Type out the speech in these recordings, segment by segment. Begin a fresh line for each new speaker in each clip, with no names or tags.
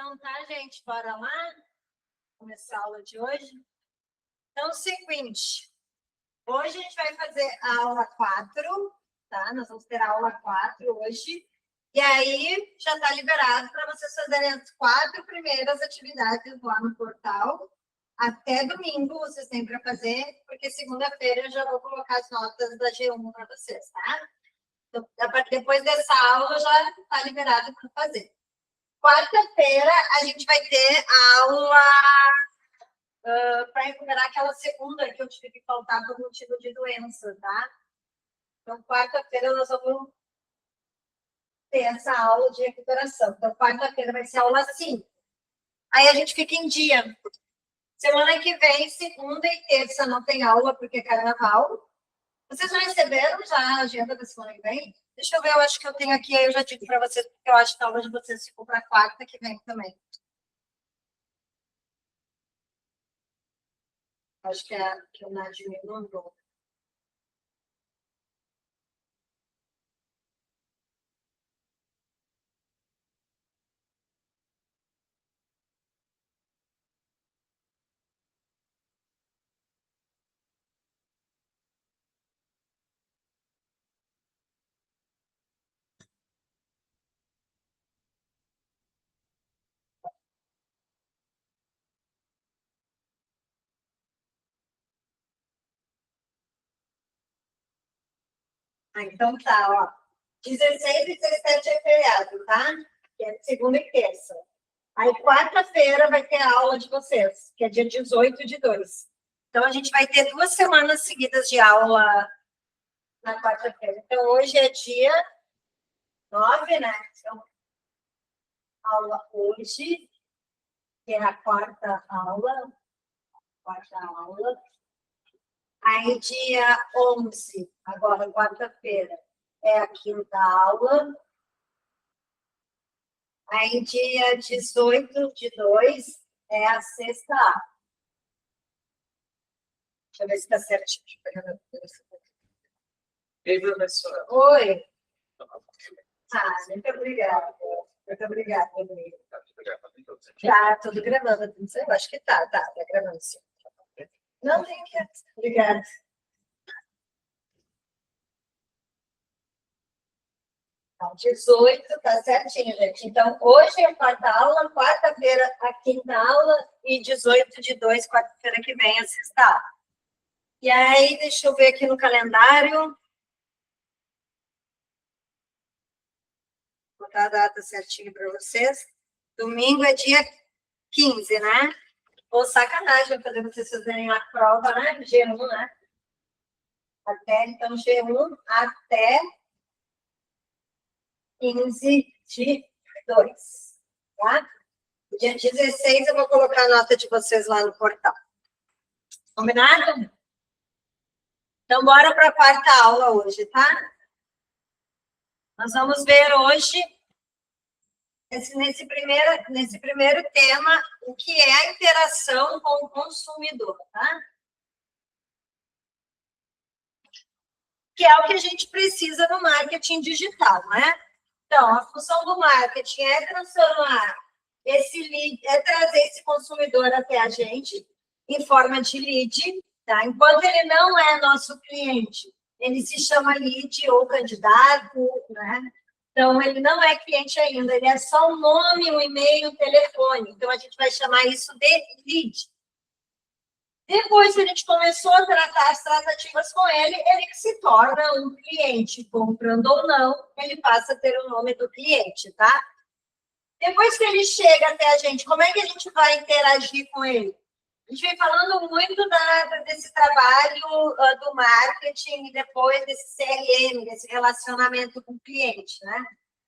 Então tá, gente, bora lá começar a aula de hoje. Então, é o seguinte, hoje a gente vai fazer a aula 4, tá? Nós vamos ter a aula 4 hoje. E aí já está liberado para vocês fazerem as 4 primeiras atividades lá no portal. Até domingo vocês têm para fazer, porque segunda-feira eu já vou colocar as notas da G1 para vocês, tá? Então, depois dessa aula já está liberado para fazer. Quarta-feira a gente vai ter a aula para recuperar aquela segunda que eu tive que faltar por motivo de doença, tá? Então, quarta-feira nós vamos ter essa aula de recuperação. Então, quarta-feira vai ser a aula 5. Aí a gente fica em dia. Semana que vem, segunda e terça, não tem aula porque é carnaval. Vocês já receberam já a agenda da semana que vem? Deixa eu ver, eu acho que eu tenho aqui, aí eu já digo para vocês, porque eu acho que a aula de vocês ficou para quarta que vem também. Acho que o Nadir me mandou. Então tá, ó. 16 e 17 é feriado, tá? Que é segunda e terça. Aí, quarta-feira, vai ter a aula de vocês, que é dia 18/2. Então, a gente vai ter 2 semanas seguidas de aula na quarta-feira. Então, hoje é dia 9, né? Então, aula hoje, que é a quarta aula. Aí, dia 11, agora, quarta-feira, é a quinta aula. Aí, dia 18/2, é a sexta aula. Deixa eu ver se está certinho.
Ei, professora.
Oi. Muito obrigada. Muito obrigada, amigo. Tá, tudo gravando. Não sei, eu acho que tá gravando sim. Não, tem que. Obrigada. Então, 18, tá certinho, gente. Então, hoje é a quarta aula, quarta-feira a quinta aula e 18/2, quarta-feira que vem, a sexta aula. E aí, deixa eu ver aqui no calendário. Vou botar a data certinho para vocês. Domingo é dia 15, né? Ou sacanagem fazer vocês fazerem a prova, né? G1, né? Então, G1 até 15/2, tá? Dia 16 eu vou colocar a nota de vocês lá no portal. Combinado? Então, bora para a quarta aula hoje, tá? Nós vamos ver hoje, nesse primeiro tema, o que é a interação com o consumidor, tá? Que é o que a gente precisa no marketing digital, né? Então, a função do marketing é transformar esse lead, é trazer esse consumidor até a gente em forma de lead, tá? Enquanto ele não é nosso cliente, ele se chama lead ou candidato, né? Então, ele não é cliente ainda, ele é só um nome, um e-mail, um telefone. Então, a gente vai chamar isso de lead. Depois que a gente começou a tratar as tratativas com ele, ele se torna um cliente, comprando ou não, ele passa a ter o nome do cliente, tá? Depois que ele chega até a gente, como é que a gente vai interagir com ele? A gente vem falando muito desse trabalho do marketing e depois desse CRM, desse relacionamento com o cliente, né?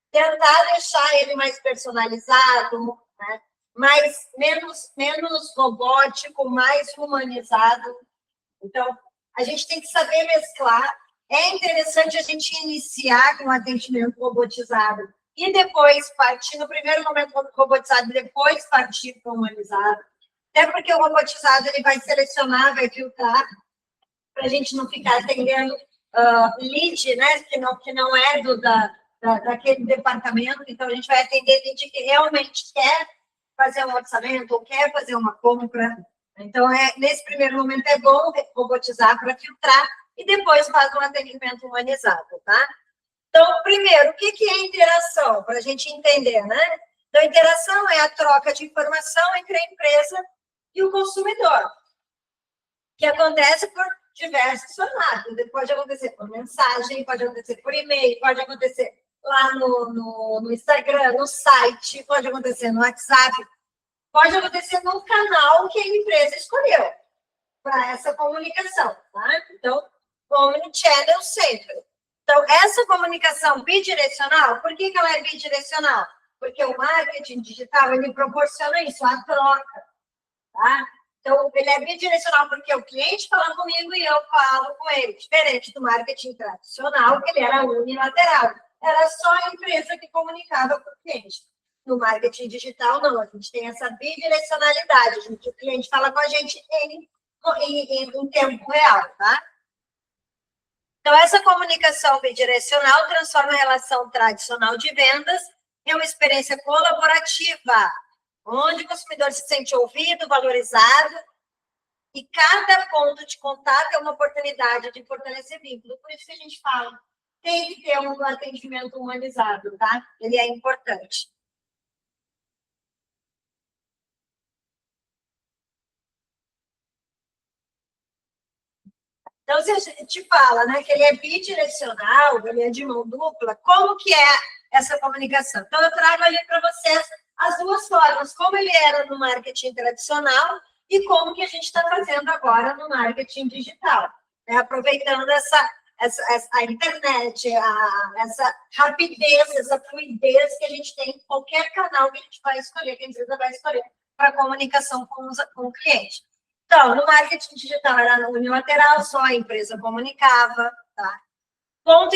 Tentar deixar ele mais personalizado, né? Menos robótico, mais humanizado. Então, a gente tem que saber mesclar. É interessante a gente iniciar com atendimento robotizado e depois partir, no primeiro momento robotizado, depois partir para o humanizado. Até porque o robotizado ele vai selecionar, vai filtrar, para a gente não ficar atendendo lead, né, que não é daquele departamento. Então, a gente vai atender lead que realmente quer fazer um orçamento ou quer fazer uma compra. Então, nesse primeiro momento é bom robotizar para filtrar e depois faz um atendimento humanizado, tá? Então, primeiro, o que é interação? Para a gente entender, né? Então, interação é a troca de informação entre a empresa e o consumidor, que acontece por diversos formatos. Pode acontecer por mensagem, pode acontecer por e-mail, pode acontecer lá no Instagram, no site, pode acontecer no WhatsApp, pode acontecer no canal que a empresa escolheu para essa comunicação, tá? Então, omnichannel sempre. Então, essa comunicação bidirecional, por que ela é bidirecional? Porque o marketing digital, ele proporciona isso, a troca, tá? Então, ele é bidirecional porque o cliente fala comigo e eu falo com ele, diferente do marketing tradicional, que ele era unilateral. Era só a empresa que comunicava com o cliente. No marketing digital, não, a gente tem essa bidirecionalidade, o cliente fala com a gente em tempo real, tá? Então, essa comunicação bidirecional transforma a relação tradicional de vendas em uma experiência colaborativa, onde o consumidor se sente ouvido, valorizado, e cada ponto de contato é uma oportunidade de fortalecer vínculo. Por isso que a gente fala, tem que ter um atendimento humanizado, tá? Ele é importante. Então, se a gente fala, né, que ele é bidirecional, ele é de mão dupla, como que é essa comunicação? Então, eu trago ali para vocês as duas formas, como ele era no marketing tradicional e como que a gente está fazendo agora no marketing digital, né? Aproveitando a internet, essa rapidez, essa fluidez que a gente tem em qualquer canal que a gente vai escolher, que a empresa vai escolher para comunicação com o cliente. Então, no marketing digital era unilateral, só a empresa comunicava, tá? Com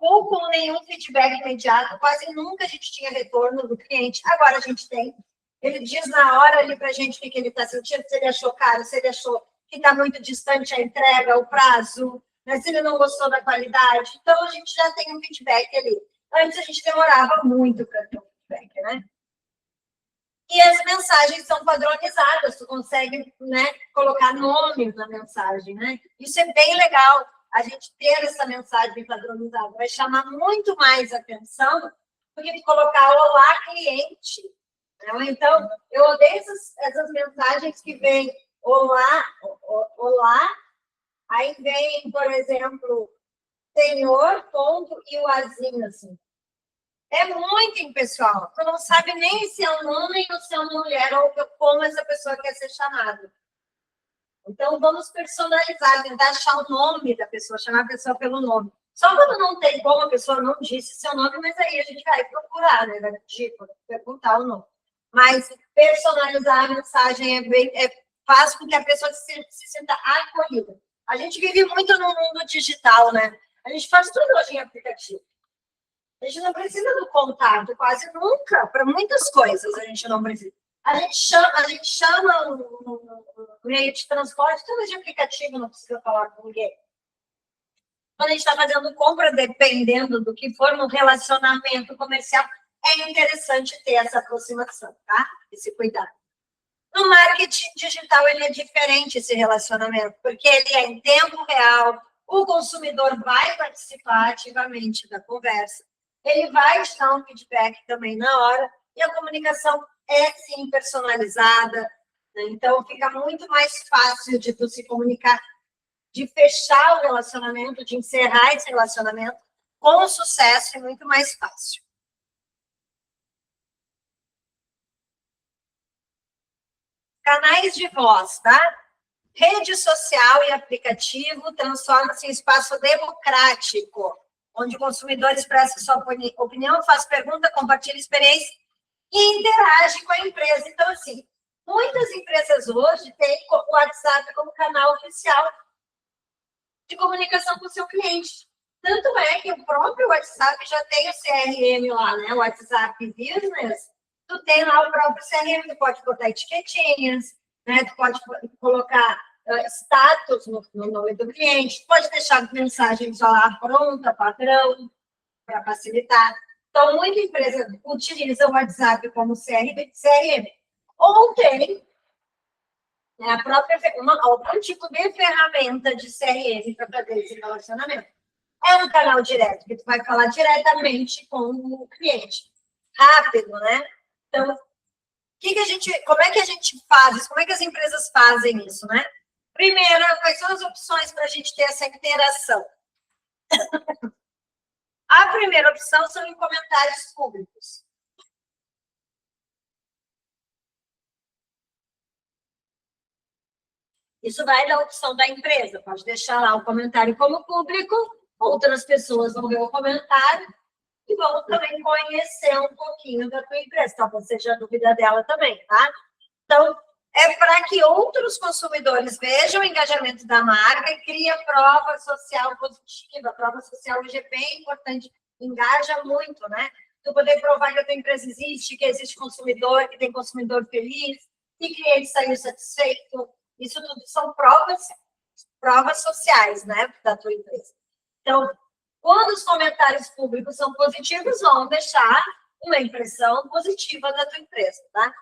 pouco ou nenhum feedback imediato, quase nunca a gente tinha retorno do cliente, agora a gente tem. Ele diz na hora ali para a gente o que ele está sentindo, se ele achou caro, se ele achou que está muito distante a entrega, o prazo, né? Se ele não gostou da qualidade. Então, a gente já tem um feedback ali. Antes a gente demorava muito para ter um feedback, né? E as mensagens são padronizadas, tu consegue, né, colocar nomes na mensagem, né? Isso é bem legal, a gente ter essa mensagem padronizada. Vai chamar muito mais atenção do que colocar olá, cliente. Né? Então, eu odeio essas mensagens que vêm olá, olá, aí vem, por exemplo, senhor, ponto, e o azinho, assim. É muito impessoal. Tu não sabe nem se é um homem ou se é uma mulher, ou como essa pessoa quer ser chamada. Então, vamos personalizar, tentar achar o nome da pessoa, chamar a pessoa pelo nome. Só quando não tem como, a pessoa não disse seu nome, mas aí a gente vai procurar, né? Vai tipo, perguntar o nome. Mas personalizar a mensagem faz com que a pessoa se sinta acolhida. A gente vive muito no mundo digital, né? A gente faz tudo hoje em aplicativo. A gente não precisa do contato, quase nunca, para muitas coisas a gente não precisa. A gente chama no meio de transporte, tudo de aplicativo, não precisa falar com ninguém. Quando a gente está fazendo compra, dependendo do que for no relacionamento comercial, é interessante ter essa aproximação, tá? Esse cuidado. No marketing digital, ele é diferente, esse relacionamento, porque ele é em tempo real, o consumidor vai participar ativamente da conversa, ele vai te dar um feedback também na hora, e a comunicação é, sim, personalizada, né? Então, fica muito mais fácil de tu se comunicar, de fechar o relacionamento, de encerrar esse relacionamento com sucesso, é muito mais fácil. Canais de voz, tá? Rede social e aplicativo transforma-se em espaço democrático, onde o consumidor expressa sua opinião, faz pergunta, compartilha experiência e interage com a empresa. Então, assim, muitas empresas hoje têm o WhatsApp como canal oficial de comunicação com o seu cliente. Tanto é que o próprio WhatsApp já tem o CRM lá, né? O WhatsApp Business, tu tem lá o próprio CRM, tu pode botar etiquetinhas, né? Tu pode colocar status no nome do cliente, tu pode deixar mensagem só lá pronta, padrão, para facilitar. Então, muita empresa utiliza o WhatsApp como CRM, ou tem, né, a própria, algum tipo de ferramenta de CRM para fazer esse relacionamento. É um canal direto, que tu vai falar diretamente com o cliente. Rápido, né? Então, como é que a gente faz isso? Como é que as empresas fazem isso, né? Primeiro, quais são as opções para a gente ter essa interação? A primeira opção são em comentários públicos. Isso vai da opção da empresa. Pode deixar lá o comentário como público, outras pessoas vão ver o comentário e vão também conhecer um pouquinho da tua empresa. Talvez seja a dúvida dela também, tá? Então, é para que outros consumidores vejam o engajamento da marca e crie prova social positiva. A prova social IGP é importante, engaja muito, né? Tu poder provar que a tua empresa existe, que existe consumidor, que tem consumidor feliz, que cliente saiu satisfeito. Isso tudo são provas sociais, né, da tua empresa. Então, quando os comentários públicos são positivos, vão deixar uma impressão positiva da tua empresa, tá?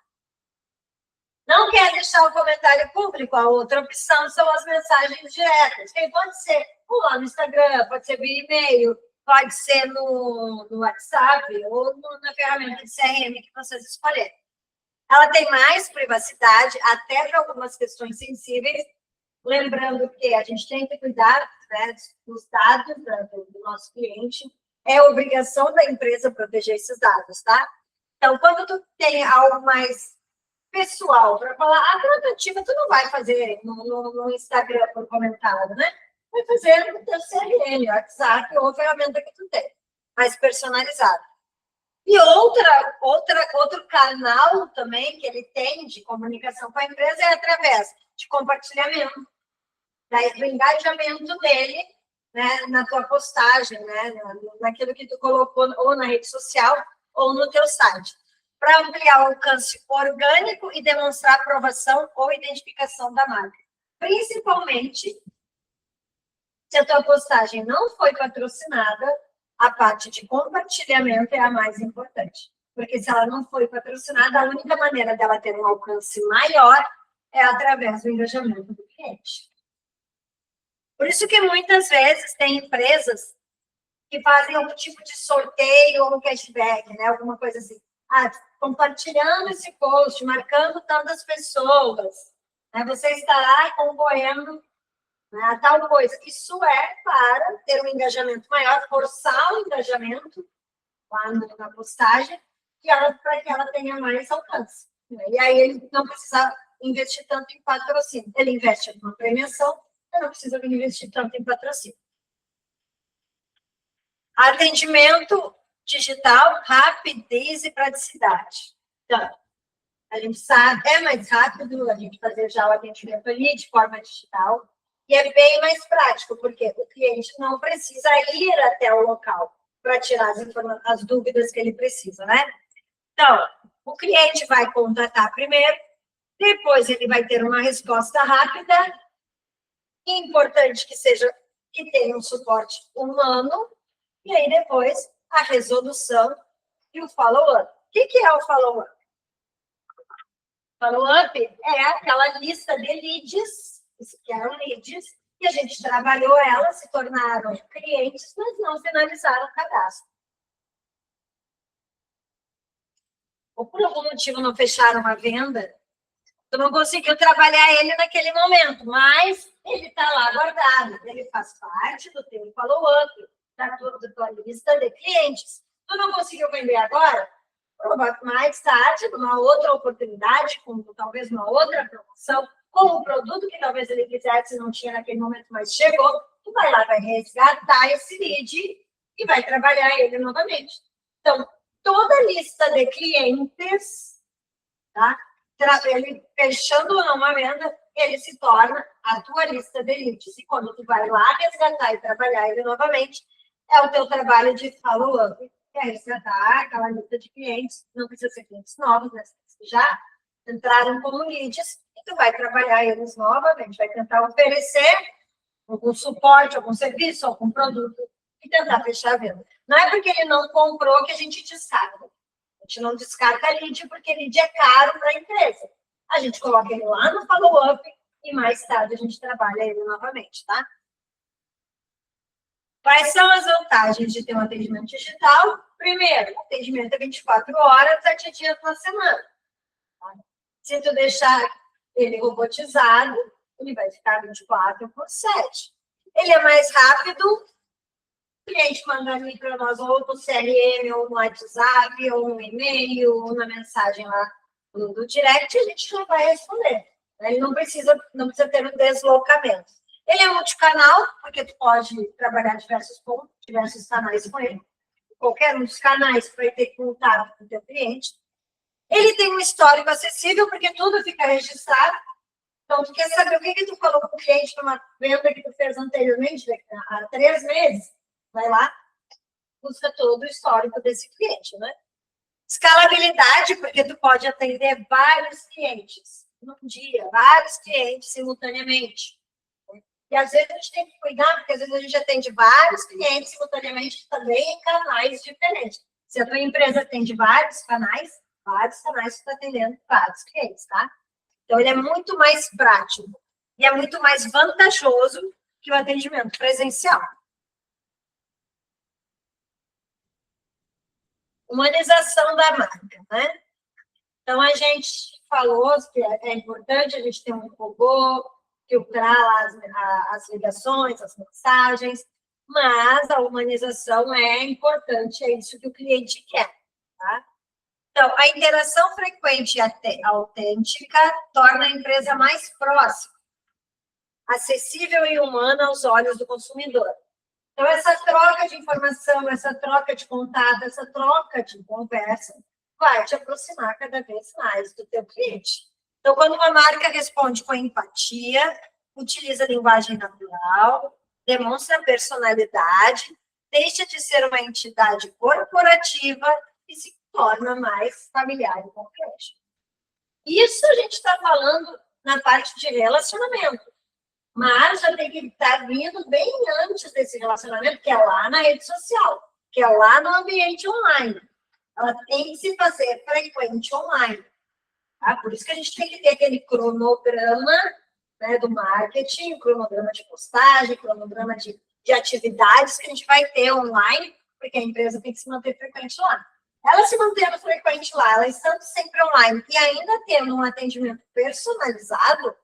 Não quer deixar o comentário público? A outra opção são as mensagens diretas. Que pode ser lá no Instagram, pode ser via e-mail, pode ser no WhatsApp ou na ferramenta de CRM que vocês escolherem. Ela tem mais privacidade, até para algumas questões sensíveis, lembrando que a gente tem que cuidar, né, dos dados do nosso cliente. É obrigação da empresa proteger esses dados, tá? Então, quando tu tem algo mais pessoal para falar, a tratativa tu não vai fazer no Instagram por comentário, né? Vai fazer no teu CRM, WhatsApp ou ferramenta que tu tem, mais personalizado. E outro canal também que ele tem de comunicação com a empresa é através de compartilhamento, do engajamento dele, né, na tua postagem, né, naquilo que tu colocou ou na rede social ou no teu site, para ampliar o alcance orgânico e demonstrar aprovação ou identificação da marca. Principalmente se a tua postagem não foi patrocinada, a parte de compartilhamento é a mais importante. Porque se ela não foi patrocinada, a única maneira dela ter um alcance maior é através do engajamento do cliente. Por isso que muitas vezes tem empresas que fazem algum tipo de sorteio ou um cashback, né? Alguma coisa assim. Compartilhando esse post, marcando tantas pessoas, né? Você estará concorrendo a tal coisa. Isso é para ter um engajamento maior, forçar o engajamento lá na postagem, para que ela tenha mais alcance. Né? E aí ele não precisa investir tanto em patrocínio. Ele investe numa premiação, eu não precisa investir tanto em patrocínio. Atendimento digital, rapidez e praticidade. Então, a gente sabe, é mais rápido a gente fazer já o atendimento ali de forma digital e é bem mais prático, porque o cliente não precisa ir até o local para tirar as dúvidas que ele precisa, né? Então, o cliente vai contatar primeiro, depois ele vai ter uma resposta rápida, importante que tenha um suporte humano, e aí depois a resolução e o follow-up. O que é o follow-up? Follow-up é aquela lista de leads, que eram leads, que a gente trabalhou elas, se tornaram clientes, mas não finalizaram o cadastro. Ou por algum motivo não fecharam uma venda, tu não conseguiu trabalhar ele naquele momento, mas ele está lá guardado, ele faz parte do teu follow-up, da tua lista de clientes. Tu não conseguiu vender agora? Mais tarde, numa outra oportunidade, com talvez uma outra promoção, com um produto que talvez ele quisesse, não tinha naquele momento, mas chegou, tu vai lá, vai resgatar esse lead e vai trabalhar ele novamente. Então, toda lista de clientes, tá? Ele fechando ou não uma venda, ele se torna a tua lista de leads. E quando tu vai lá resgatar e trabalhar ele novamente, é o teu trabalho de follow-up, que é resgatar aquela lista de clientes, não precisa ser clientes novos, né? Que já entraram como leads, e tu vai trabalhar eles novamente, vai tentar oferecer algum suporte, algum serviço, algum produto e tentar fechar a venda. Não é porque ele não comprou que a gente descarta. A gente não descarta lead porque lead é caro para a empresa. A gente coloca ele lá no follow-up e mais tarde a gente trabalha ele novamente, tá? Quais são as vantagens de ter um atendimento digital? Primeiro, atendimento é 24 horas, 7 dias na semana. Tá? Se tu deixar ele robotizado, ele vai ficar 24 por 7. Ele é mais rápido, o cliente manda ali para nós ou no CRM, ou no WhatsApp, ou no e-mail, ou na mensagem lá do direct, a gente já vai responder. Ele não precisa ter um deslocamento. Ele é multicanal, porque tu pode trabalhar diversos pontos, diversos canais com ele. Qualquer um dos canais para ter contato com o teu cliente. Ele tem um histórico acessível, porque tudo fica registrado. Então, tu quer saber o que tu falou com o cliente numa venda que tu fez anteriormente, há 3 meses? Vai lá, busca todo o histórico desse cliente, né? Escalabilidade, porque tu pode atender vários clientes num dia, vários clientes simultaneamente. E às vezes a gente tem que cuidar, porque às vezes a gente atende vários clientes simultaneamente também em canais diferentes. Se a tua empresa atende vários canais tu está atendendo vários clientes, tá? Então, ele é muito mais prático e é muito mais vantajoso que o atendimento presencial. Humanização da marca, né? Então, a gente falou que é importante a gente ter um robô, filtrar as ligações, as mensagens, mas a humanização é importante, é isso que o cliente quer, tá? Então, a interação frequente e autêntica torna a empresa mais próxima, acessível e humana aos olhos do consumidor. Então, essa troca de informação, essa troca de contato, essa troca de conversa vai te aproximar cada vez mais do teu cliente. Então, quando uma marca responde com empatia, utiliza linguagem natural, demonstra personalidade, deixa de ser uma entidade corporativa e se torna mais familiar com o cliente. Isso a gente está falando na parte de relacionamento. Mas já tem que estar vindo bem antes desse relacionamento, que é lá na rede social, que é lá no ambiente online. Ela tem que se fazer frequente online. Tá? Por isso que a gente tem que ter aquele cronograma, né, do marketing, cronograma de postagem, cronograma de atividades que a gente vai ter online, porque a empresa tem que se manter frequente lá. Ela se mantendo frequente lá, ela estando sempre online e ainda tendo um atendimento personalizado,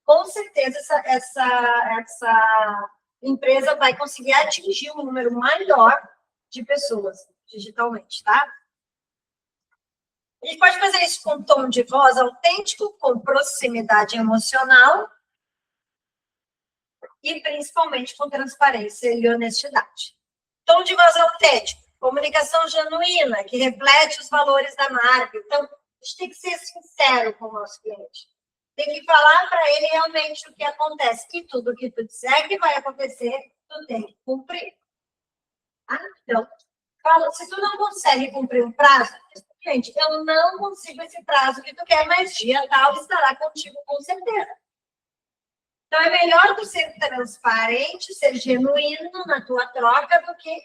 com certeza essa empresa vai conseguir atingir um número maior de pessoas digitalmente, tá? A gente pode fazer isso com tom de voz autêntico, com proximidade emocional e principalmente com transparência e honestidade. Tom de voz autêntico, comunicação genuína, que reflete os valores da marca. Então, a gente tem que ser sincero com o nosso cliente. Tem que falar para ele realmente o que acontece. E tudo que tu disser que vai acontecer, tu tem que cumprir. Ah, então, se tu não consegue cumprir um prazo, gente, eu não consigo esse prazo que tu quer, mas dia tal estará contigo com certeza. Então, é melhor tu ser transparente, ser genuíno na tua troca do que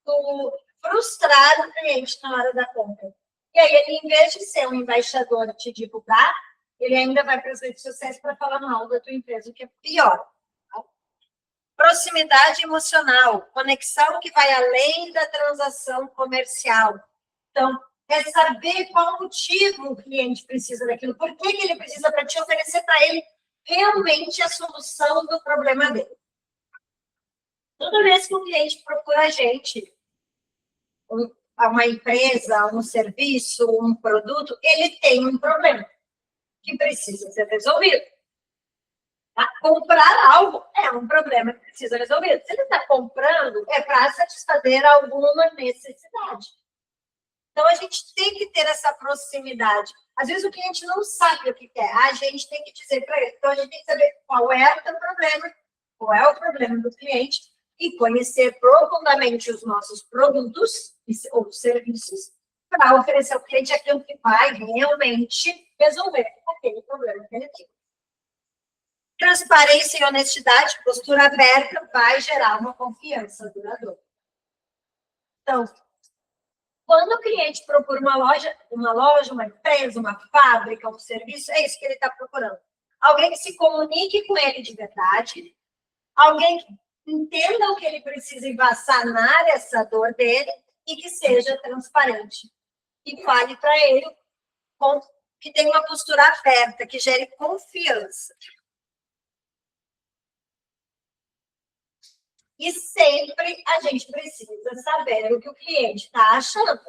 tu frustrar o cliente na hora da compra. E aí, ele, em vez de ser um embaixador te divulgar, ele ainda vai para as redes sociais para falar mal da tua empresa, o que é pior. Tá? Proximidade emocional, conexão que vai além da transação comercial. Então, é saber qual motivo o cliente precisa daquilo, por que ele precisa para te oferecer para ele realmente a solução do problema dele. Toda vez que o cliente procura a gente, uma empresa, um serviço, um produto, ele tem um problema que precisa ser resolvido. Tá? Comprar algo é um problema que precisa ser resolvido. Se ele está comprando, é para satisfazer alguma necessidade. Então, a gente tem que ter essa proximidade. Às vezes, o cliente não sabe o que quer. A gente tem que dizer para ele. Então, a gente tem que saber qual é o teu problema, qual é o problema do cliente e conhecer profundamente os nossos produtos ou serviços para oferecer ao cliente aquilo que vai realmente resolver aquele problema que ele tem. Transparência e honestidade, postura aberta, vai gerar uma confiança duradoura. Então, quando o cliente procura uma loja, uma empresa, uma fábrica, um serviço, é isso que ele está procurando. Alguém que se comunique com ele de verdade, alguém que entenda o que ele precisa e vá sanar essa dor dele e que seja transparente. E fale para ele que tenha uma postura aberta, que gere confiança. E sempre a gente precisa saber o que o cliente está achando.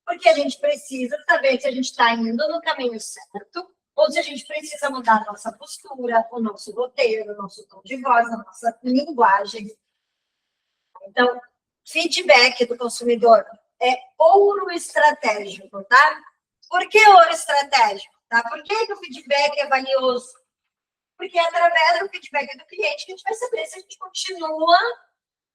Porque a gente precisa saber se a gente está indo no caminho certo ou se a gente precisa mudar a nossa postura, o nosso roteiro, o nosso tom de voz, a nossa linguagem. Então, feedback do consumidor é ouro estratégico, tá? Por que ouro estratégico? Tá? Por que o feedback é valioso? Porque é através do feedback do cliente que a gente vai saber se a gente continua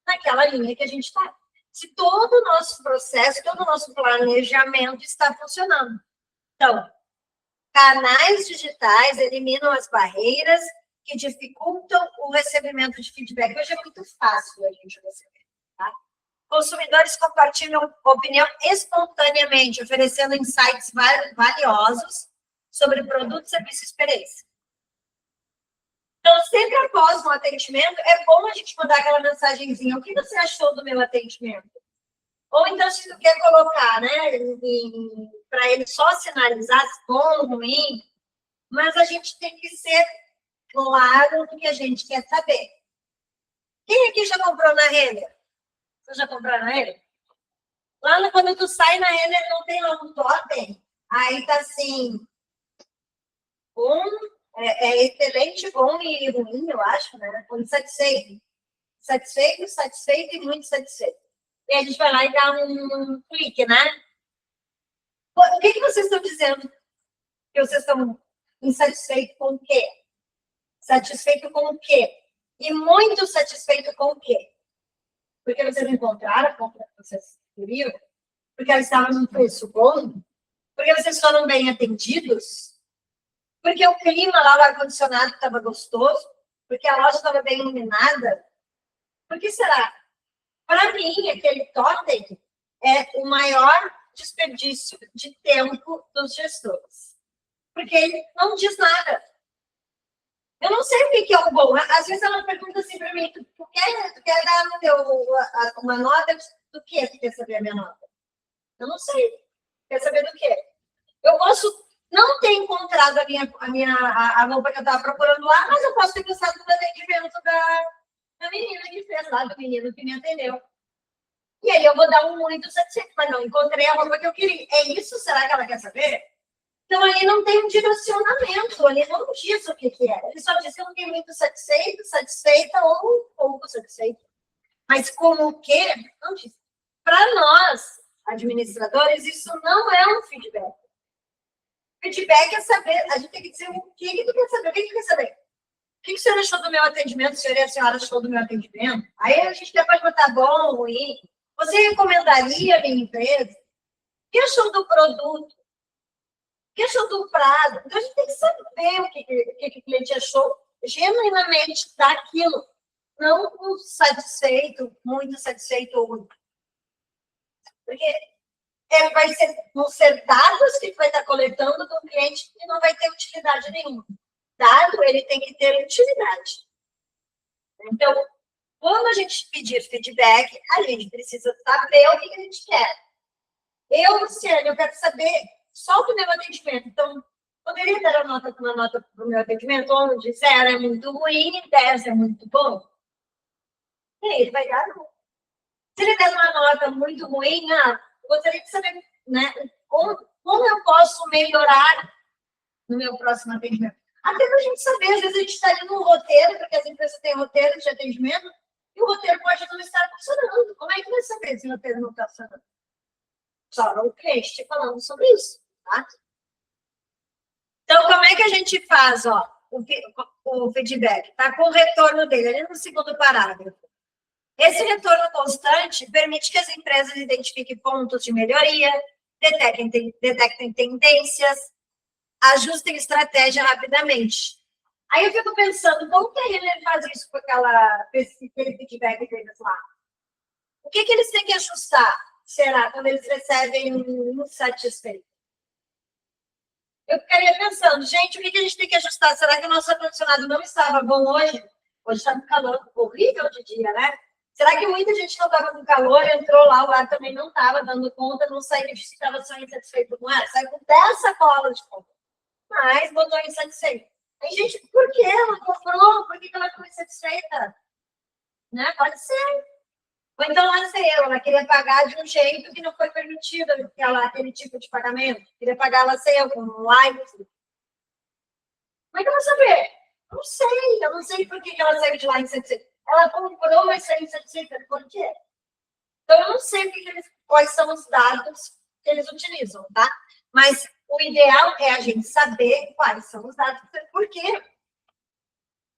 naquela linha que a gente está. Se todo o nosso processo, todo o nosso planejamento está funcionando. Então, canais digitais eliminam as barreiras que dificultam o recebimento de feedback. Hoje é muito fácil a gente receber. Tá? Consumidores compartilham opinião espontaneamente, oferecendo insights valiosos sobre produto, serviço e experiência. Então, sempre após um atendimento, é bom a gente mandar aquela mensagenzinha. O que você achou do meu atendimento? Ou então, se tu quer colocar, né, para ele só sinalizar se bom ou ruim, mas a gente tem que ser claro no que a gente quer saber. Quem aqui já comprou na Renner? Você já comprou na Renner? Lá quando tu sai na Renner, não tem lá um totem. Aí tá assim, excelente, bom e ruim, eu acho, né? Insatisfeito. Satisfeito e muito satisfeito. E a gente vai lá e dá um clique, né? O que vocês estão dizendo? Que vocês estão insatisfeitos com o quê? Satisfeito com o quê? E muito satisfeito com o quê? Porque vocês encontraram a compra que vocês queriam? Porque ela estava num preço bom? Porque vocês foram bem atendidos? Porque o clima lá, o ar-condicionado estava gostoso? Porque a loja estava bem iluminada? Por que será? Para mim, aquele totem é o maior desperdício de tempo dos gestores. Porque ele não diz nada. Eu não sei o que é o bom. Às vezes ela pergunta assim para mim, tu quer dar uma nota do que tu quer saber a minha nota? Eu não sei. Quer saber do quê? Eu posso não ter encontrado a roupa que eu estava procurando lá, mas eu posso ter gostado do atendimento da menina que fez lá, do menino que me atendeu. E aí eu vou dar um muito satisfeito, mas não encontrei a roupa que eu queria. É isso? Será que ela quer saber? Então, ali não tem um direcionamento, ali não diz o que é. Ele só diz que eu não fiquei muito satisfeito, satisfeita ou um pouco satisfeita. Mas como o quê? Não diz. Para nós, administradores, isso não é um feedback. Feedback é saber, a gente tem que dizer o que tu quer saber, o que tu quer saber. O que o senhor achou do meu atendimento? O senhor e a senhora achou do meu atendimento? Aí a gente depois botar bom, ruim. Você recomendaria a minha empresa? O que achou do produto? O que achou do prazo? Então, a gente tem que saber o que o cliente achou genuinamente daquilo. Não satisfeito, muito satisfeito ou muito. Porque vão ser dados que vai estar coletando do cliente e não vai ter utilidade nenhuma. Dado, ele tem que ter utilidade. Então, quando a gente pedir feedback, a gente precisa saber o que a gente quer. Luciane, eu quero saber só do meu atendimento. Então, poderia dar uma nota para o meu atendimento, onde 0 é muito ruim e 10 é muito bom? E aí, ele vai dar não. Se ele der uma nota muito ruim, eu gostaria de saber, né, como eu posso melhorar no meu próximo atendimento. Até para a gente saber, às vezes a gente está ali num roteiro, porque as empresas têm roteiro de atendimento, e o roteiro pode não estar funcionando. Como é que vai saber se o roteiro não está funcionando? Só o cliente te falando sobre isso, tá? Então, como é que a gente faz, o feedback? Tá com o retorno dele, ali no segundo parágrafo. Esse retorno constante permite que as empresas identifiquem pontos de melhoria, detectem tendências, ajustem estratégia rapidamente. Aí eu fico pensando, como que ele faz isso com aquele feedback deles lá? O que eles têm que ajustar, será, quando eles recebem um insatisfeito? Eu ficaria pensando, gente, o que a gente tem que ajustar? Será que o nosso ar-condicionado não estava bom hoje? Hoje está com calor horrível de dia, né? Será que muita gente não estava com calor, entrou lá, o ar também não estava dando conta, não saiu, estava só insatisfeito com o ar? Saiu com 10 sacolas de compra. Mas botou insatisfeito. Aí, gente, por que ela comprou? Por que ela ficou insatisfeita? Né? Pode ser. Ou então ela sei ela queria pagar de um jeito que não foi permitido aquele tipo de pagamento. Queria pagar, ela sei eu, com live. Como é que eu vou saber? Eu não sei por que ela saiu de lá insatisfeita. Ela comprou, mas saiu insatisfeita. Por quê? Então, eu não sei quais são os dados que eles utilizam, tá? Mas o ideal é a gente saber quais são os dados. Por quê?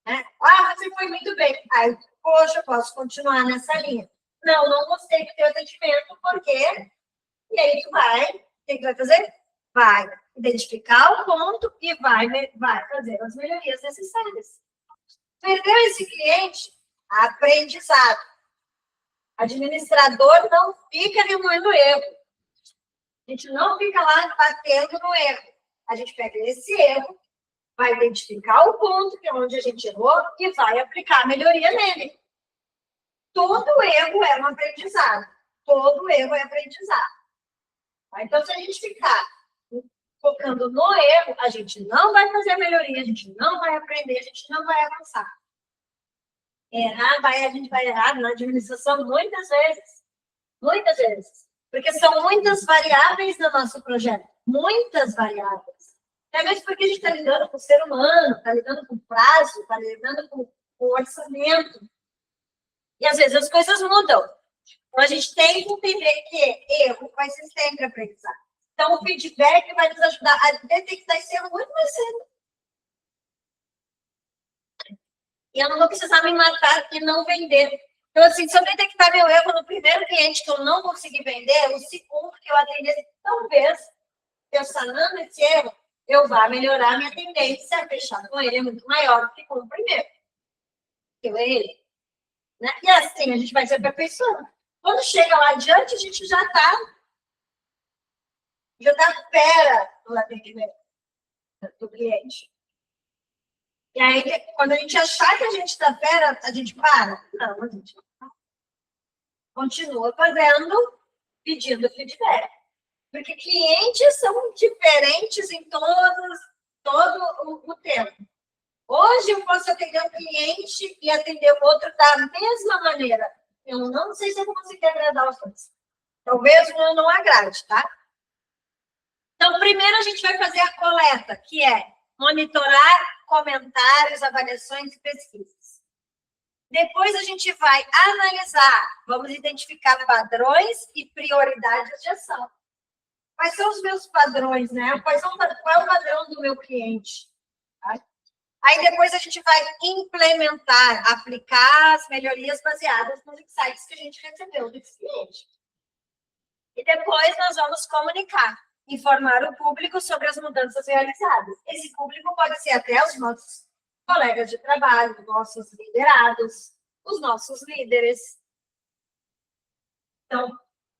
Né? Ah, você foi muito bem. Aí, poxa, eu posso continuar nessa linha. Não gostei do teu atendimento, por quê? E aí tu vai, o que vai fazer? Vai identificar o ponto e vai fazer as melhorias necessárias. Perdeu esse cliente? Aprendizado. Administrador não fica remoendo erro. A gente não fica lá batendo no erro. A gente pega esse erro, vai identificar o ponto que é onde a gente errou e vai aplicar a melhoria nele. Todo erro é um aprendizado. Todo erro é aprendizado. Então, se a gente ficar focando no erro, a gente não vai fazer a melhoria, a gente não vai aprender, a gente não vai avançar. A gente vai errar na administração muitas vezes. Muitas vezes. Porque são muitas variáveis no nosso projeto. Muitas variáveis. Até mesmo porque a gente está lidando com o ser humano, está lidando com prazo, está lidando com orçamento. E às vezes as coisas mudam. Então a gente tem que entender que erro vai ser sempre aprendizado. Então o feedback vai nos ajudar a detectar esse erro muito mais cedo. E eu não vou precisar me matar e não vender. Então, assim, se eu detectar meu erro no primeiro cliente que eu não consegui vender, o segundo que eu atender, talvez, eu sanando esse erro, eu vá melhorar a minha tendência a fechar com ele muito maior do que com o primeiro. Que é ele. Né? E assim, a gente vai se aperfeiçoando. Quando chega lá adiante, a gente já está fera no atendimento do cliente. E aí, quando a gente achar que a gente está fera, a gente para. Não, a gente continua fazendo, pedindo feedback. Porque clientes são diferentes em todo o tempo. Hoje eu posso atender um cliente e atender o outro da mesma maneira. Eu não sei se eu vou conseguir agradar os dois. Talvez um não agrade, tá? Então, primeiro a gente vai fazer a coleta, que é monitorar comentários, avaliações e pesquisas. Depois a gente vai analisar, vamos identificar padrões e prioridades de ação. Quais são os meus padrões, né? Qual é o padrão do meu cliente? Tá? Aí depois a gente vai implementar, aplicar as melhorias baseadas nos insights que a gente recebeu desse cliente. E depois nós vamos comunicar, informar o público sobre as mudanças realizadas. Esse público pode ser até os nossos colegas de trabalho, nossos liderados, os nossos líderes. Então,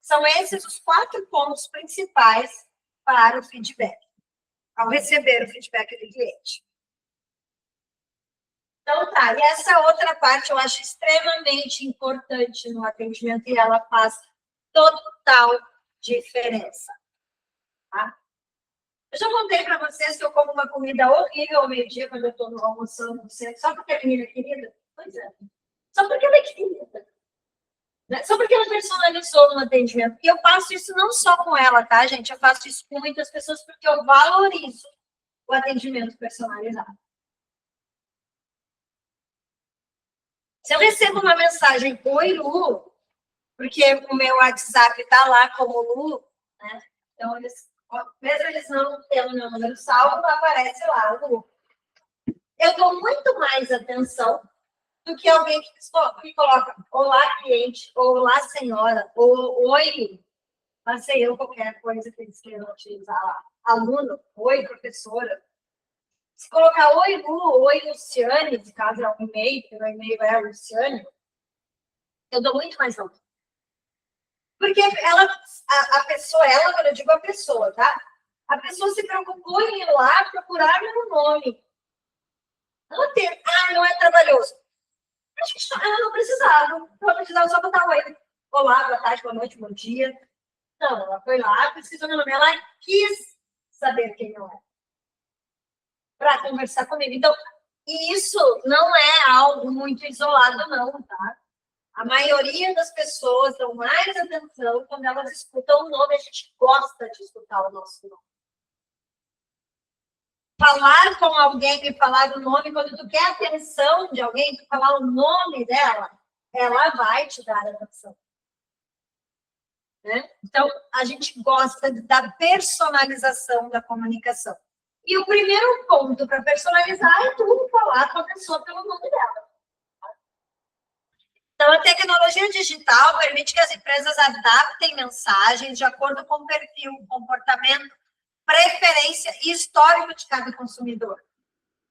são esses os 4 pontos principais para o feedback, ao receber o feedback do cliente. Então, tá, e essa outra parte eu acho extremamente importante no atendimento e ela faz total diferença. Tá? Eu já contei para vocês que eu como uma comida horrível ao meio-dia quando eu estou almoçando no centro, só porque a menina é querida? Pois é. Só porque ela é querida. Só porque ela personalizou no atendimento. E eu faço isso não só com ela, tá, gente? Eu faço isso com muitas pessoas porque eu valorizo o atendimento personalizado. Se eu recebo uma mensagem, oi, Lu, porque o meu WhatsApp está lá como Lu, né? Então, mesmo eles não tendo meu número salvo, aparece lá, Lu. Eu dou muito mais atenção do que alguém que coloca olá, cliente, ou olá, senhora, ou oi, mas sei eu, qualquer coisa que eles queiram utilizar lá. Aluno, oi, professora. Se colocar oi, Lu, oi, Luciane, se caso é um e-mail, porque meu e-mail é Luciane, eu dou muito mais valor. Porque a pessoa, quando eu digo a pessoa, tá? A pessoa se preocupou em ir lá procurar meu nome. Ela tem, não é trabalhoso. Ela não precisava só botar oi. Olá, boa tarde, boa noite, bom dia. Não, ela foi lá, pesquisou meu nome, ela quis saber quem eu era. Para conversar comigo. Então, isso não é algo muito isolado, não, tá? A maioria das pessoas dão mais atenção quando elas escutam o nome, a gente gosta de escutar o nosso nome. Falar com alguém e falar o nome, quando tu quer a atenção de alguém, tu falar o nome dela, ela vai te dar atenção. Né? Então, a gente gosta da personalização da comunicação. E o primeiro ponto para personalizar é tu falar com a pessoa pelo nome dela. Então, a tecnologia digital permite que as empresas adaptem mensagens de acordo com o perfil, comportamento, preferência e histórico de cada consumidor.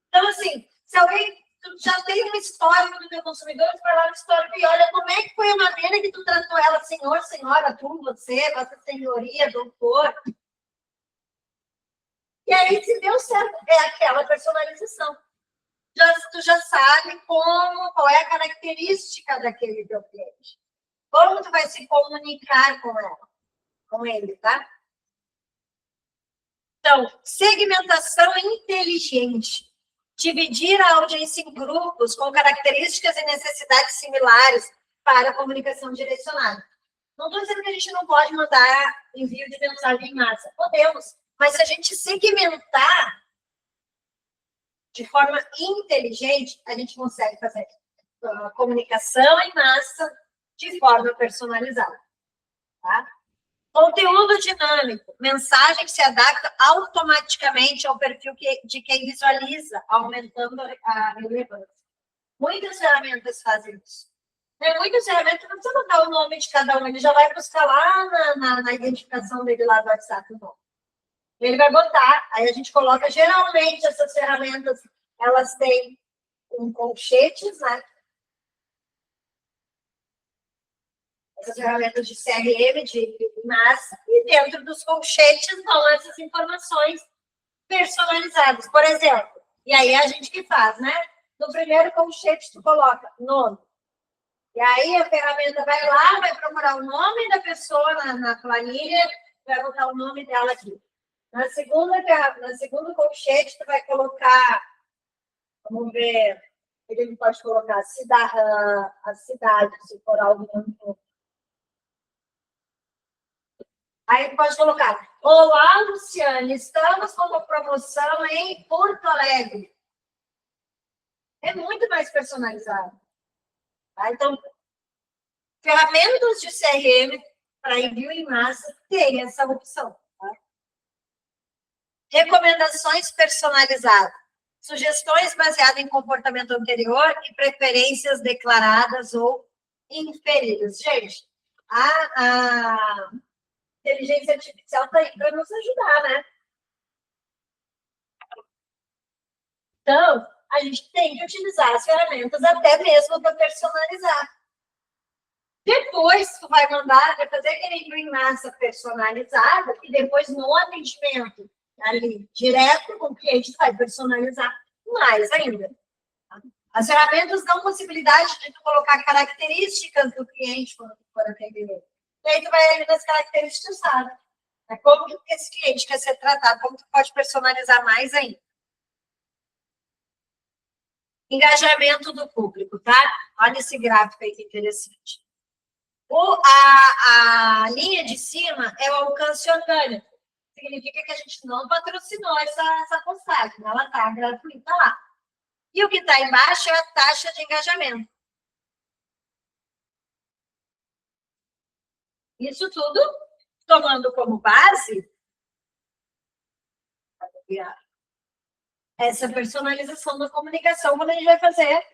Então, assim, se alguém já tem um histórico do teu consumidor, tu vai lá no histórico e olha como é que foi a maneira que tu tratou ela, senhor, senhora, tu, você, vossa senhoria, doutor. E aí, se deu certo, é aquela personalização. Tu já sabe qual é a característica daquele teu cliente. Como tu vai se comunicar com ele, tá? Então, segmentação inteligente. Dividir a audiência em grupos com características e necessidades similares para a comunicação direcionada. Não estou dizendo que a gente não pode mandar envio de mensagem em massa. Podemos. Mas se a gente segmentar de forma inteligente, a gente consegue fazer comunicação em massa de forma personalizada. Tá? Conteúdo dinâmico, mensagem que se adapta automaticamente ao perfil de quem visualiza, aumentando a relevância. Muitas ferramentas fazem isso. Muitas ferramentas não precisa botar o nome de cada um, ele já vai buscar lá na identificação dele lá do WhatsApp o nome. Ele vai botar, aí a gente coloca, geralmente essas ferramentas, elas têm colchetes, né? Essas ferramentas de CRM, de massa, e dentro dos colchetes vão essas informações personalizadas. Por exemplo, e aí a gente que faz, né? No primeiro colchete, tu coloca nome. E aí a ferramenta vai lá, vai procurar o nome da pessoa na planilha, vai botar o nome dela aqui. Na segunda colchete, tu vai colocar, vamos ver, ele pode colocar a cidade, se for algo muito. Aí pode colocar, olá, Luciane, estamos com uma promoção em Porto Alegre. É muito mais personalizado. Tá? Então, ferramentas de CRM para envio em massa tem essa opção. Tá? Recomendações personalizadas. Sugestões baseadas em comportamento anterior e preferências declaradas ou inferidas. Gente, a inteligência artificial está aí para nos ajudar, né? Então, a gente tem que utilizar as ferramentas até mesmo para personalizar. Depois, tu vai fazer aquele envio em massa personalizado e depois no atendimento ali, direto com o cliente, tu vai personalizar mais ainda. As ferramentas dão possibilidade de tu colocar características do cliente quando tu for atender. E aí tu vai ali nas características, sabe? É como que esse cliente quer ser tratado, como tu pode personalizar mais ainda. Engajamento do público, tá? Olha esse gráfico aí que interessante. A linha de cima é o alcance orgânico. Significa que a gente não patrocinou essa postagem, ela está gratuita lá. E o que está embaixo é a taxa de engajamento. Isso tudo tomando como base essa personalização da comunicação quando a gente vai fazer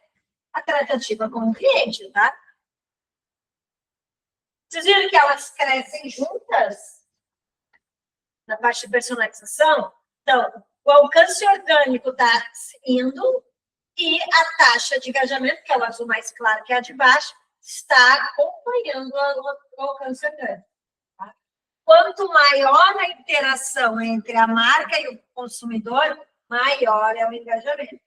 a tratativa com o cliente, tá? Vocês viram que elas crescem juntas na parte de personalização? Então, o alcance orgânico está indo e a taxa de engajamento, que é o azul mais claro que é a de baixo, está acompanhando o alcance orgânico. Tá? Quanto maior a interação entre a marca e o consumidor, maior é o engajamento.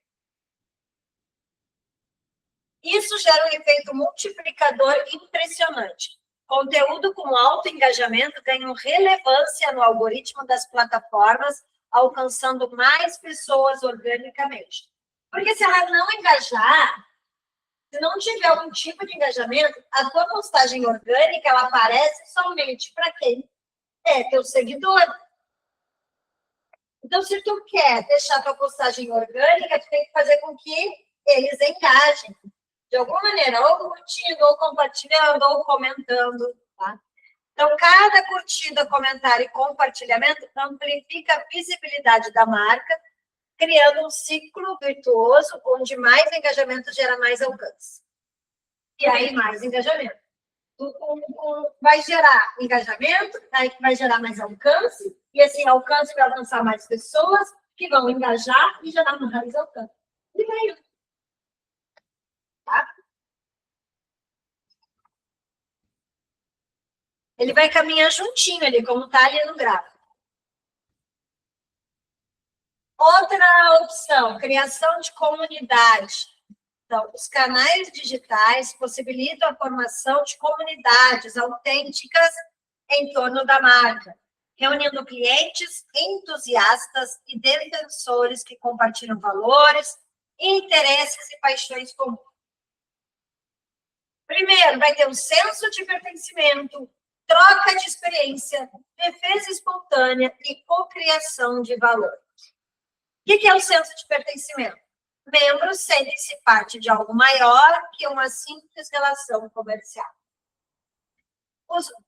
Isso gera um efeito multiplicador impressionante. Conteúdo com alto engajamento ganha relevância no algoritmo das plataformas, alcançando mais pessoas organicamente. Porque se ela não engajar, se não tiver algum tipo de engajamento, a tua postagem orgânica ela aparece somente para quem é teu seguidor. Então, se tu quer deixar tua postagem orgânica, tu tem que fazer com que eles engajem. De alguma maneira, ou curtindo, ou compartilhando, ou comentando, tá? Então, cada curtida, comentário e compartilhamento amplifica a visibilidade da marca, criando um ciclo virtuoso, onde mais engajamento gera mais alcance. E aí, mais engajamento. Vai gerar engajamento, aí vai gerar mais alcance, e esse alcance vai alcançar mais pessoas, que vão engajar e gerar mais alcance. E aí, tá? Ele vai caminhar juntinho ali, como está ali no gráfico. Outra opção, criação de comunidade. Então, os canais digitais possibilitam a formação de comunidades autênticas em torno da marca, reunindo clientes, entusiastas e defensores que compartilham valores, interesses e paixões comuns. Primeiro, vai ter um senso de pertencimento, troca de experiência, defesa espontânea e cocriação de valor. O que é o senso de pertencimento? Membros sentem-se parte de algo maior que uma simples relação comercial.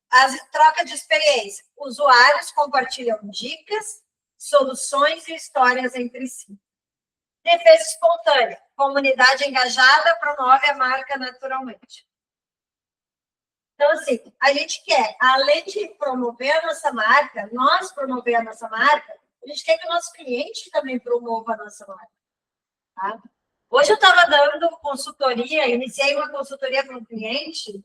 As troca de experiência. Usuários compartilham dicas, soluções e histórias entre si. Defesa espontânea. Comunidade engajada promove a marca naturalmente. Então, assim, a gente quer, além de promover a nossa marca, nós promover a nossa marca, a gente quer que o nosso cliente também promova a nossa marca. Tá? Hoje eu estava dando consultoria, iniciei uma consultoria para um cliente,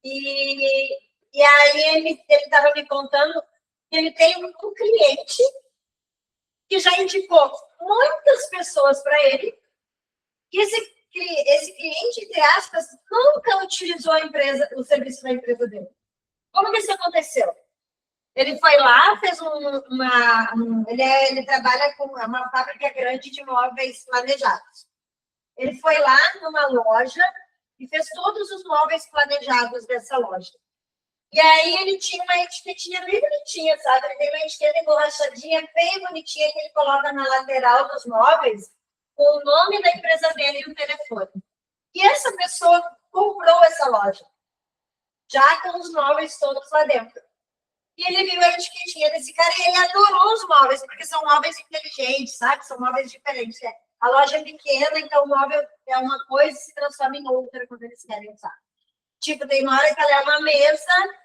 e aí ele estava me contando que ele tem um cliente que já indicou muitas pessoas para ele, e esse cliente, entre aspas, nunca utilizou o serviço da empresa dele. Como que isso aconteceu? Ele foi lá, fez ele trabalha com uma fábrica grande de móveis planejados. Ele foi lá numa loja e fez todos os móveis planejados dessa loja. E aí ele tinha uma etiquetinha bem bonitinha, sabe? Ele tem uma etiqueta emborrachadinha bem bonitinha que ele coloca na lateral dos móveis com o nome da empresa dele e o telefone. E essa pessoa comprou essa loja, já com os móveis todos lá dentro. E ele viu a etiquetinha desse cara e ele adorou os móveis, porque são móveis inteligentes, sabe? São móveis diferentes. A loja é pequena, então o móvel é uma coisa e se transforma em outra quando eles querem usar. Tipo, tem uma hora que ela é uma mesa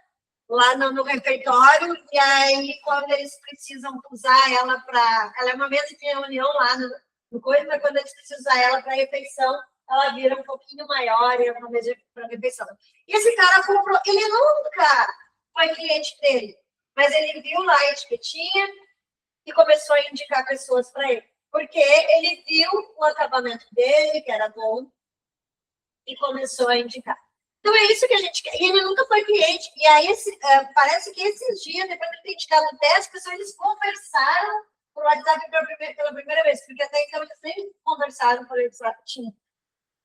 lá no refeitório, e aí quando eles precisam usar ela para... Ela é uma mesa de reunião lá no coisa, mas quando eles precisam usar ela para refeição, ela vira um pouquinho maior e é uma mesa para refeição. E esse cara comprou... Ele nunca foi cliente dele, mas ele viu lá a etiquetinha e começou a indicar pessoas para ele. Porque ele viu o acabamento dele, que era bom, e começou a indicar. Então, é isso que a gente quer. E ele nunca foi cliente. E aí, parece que esses dias, depois de ter indicado 10 pessoas, eles conversaram por WhatsApp pela primeira vez, porque até então eles nem conversaram por WhatsApp.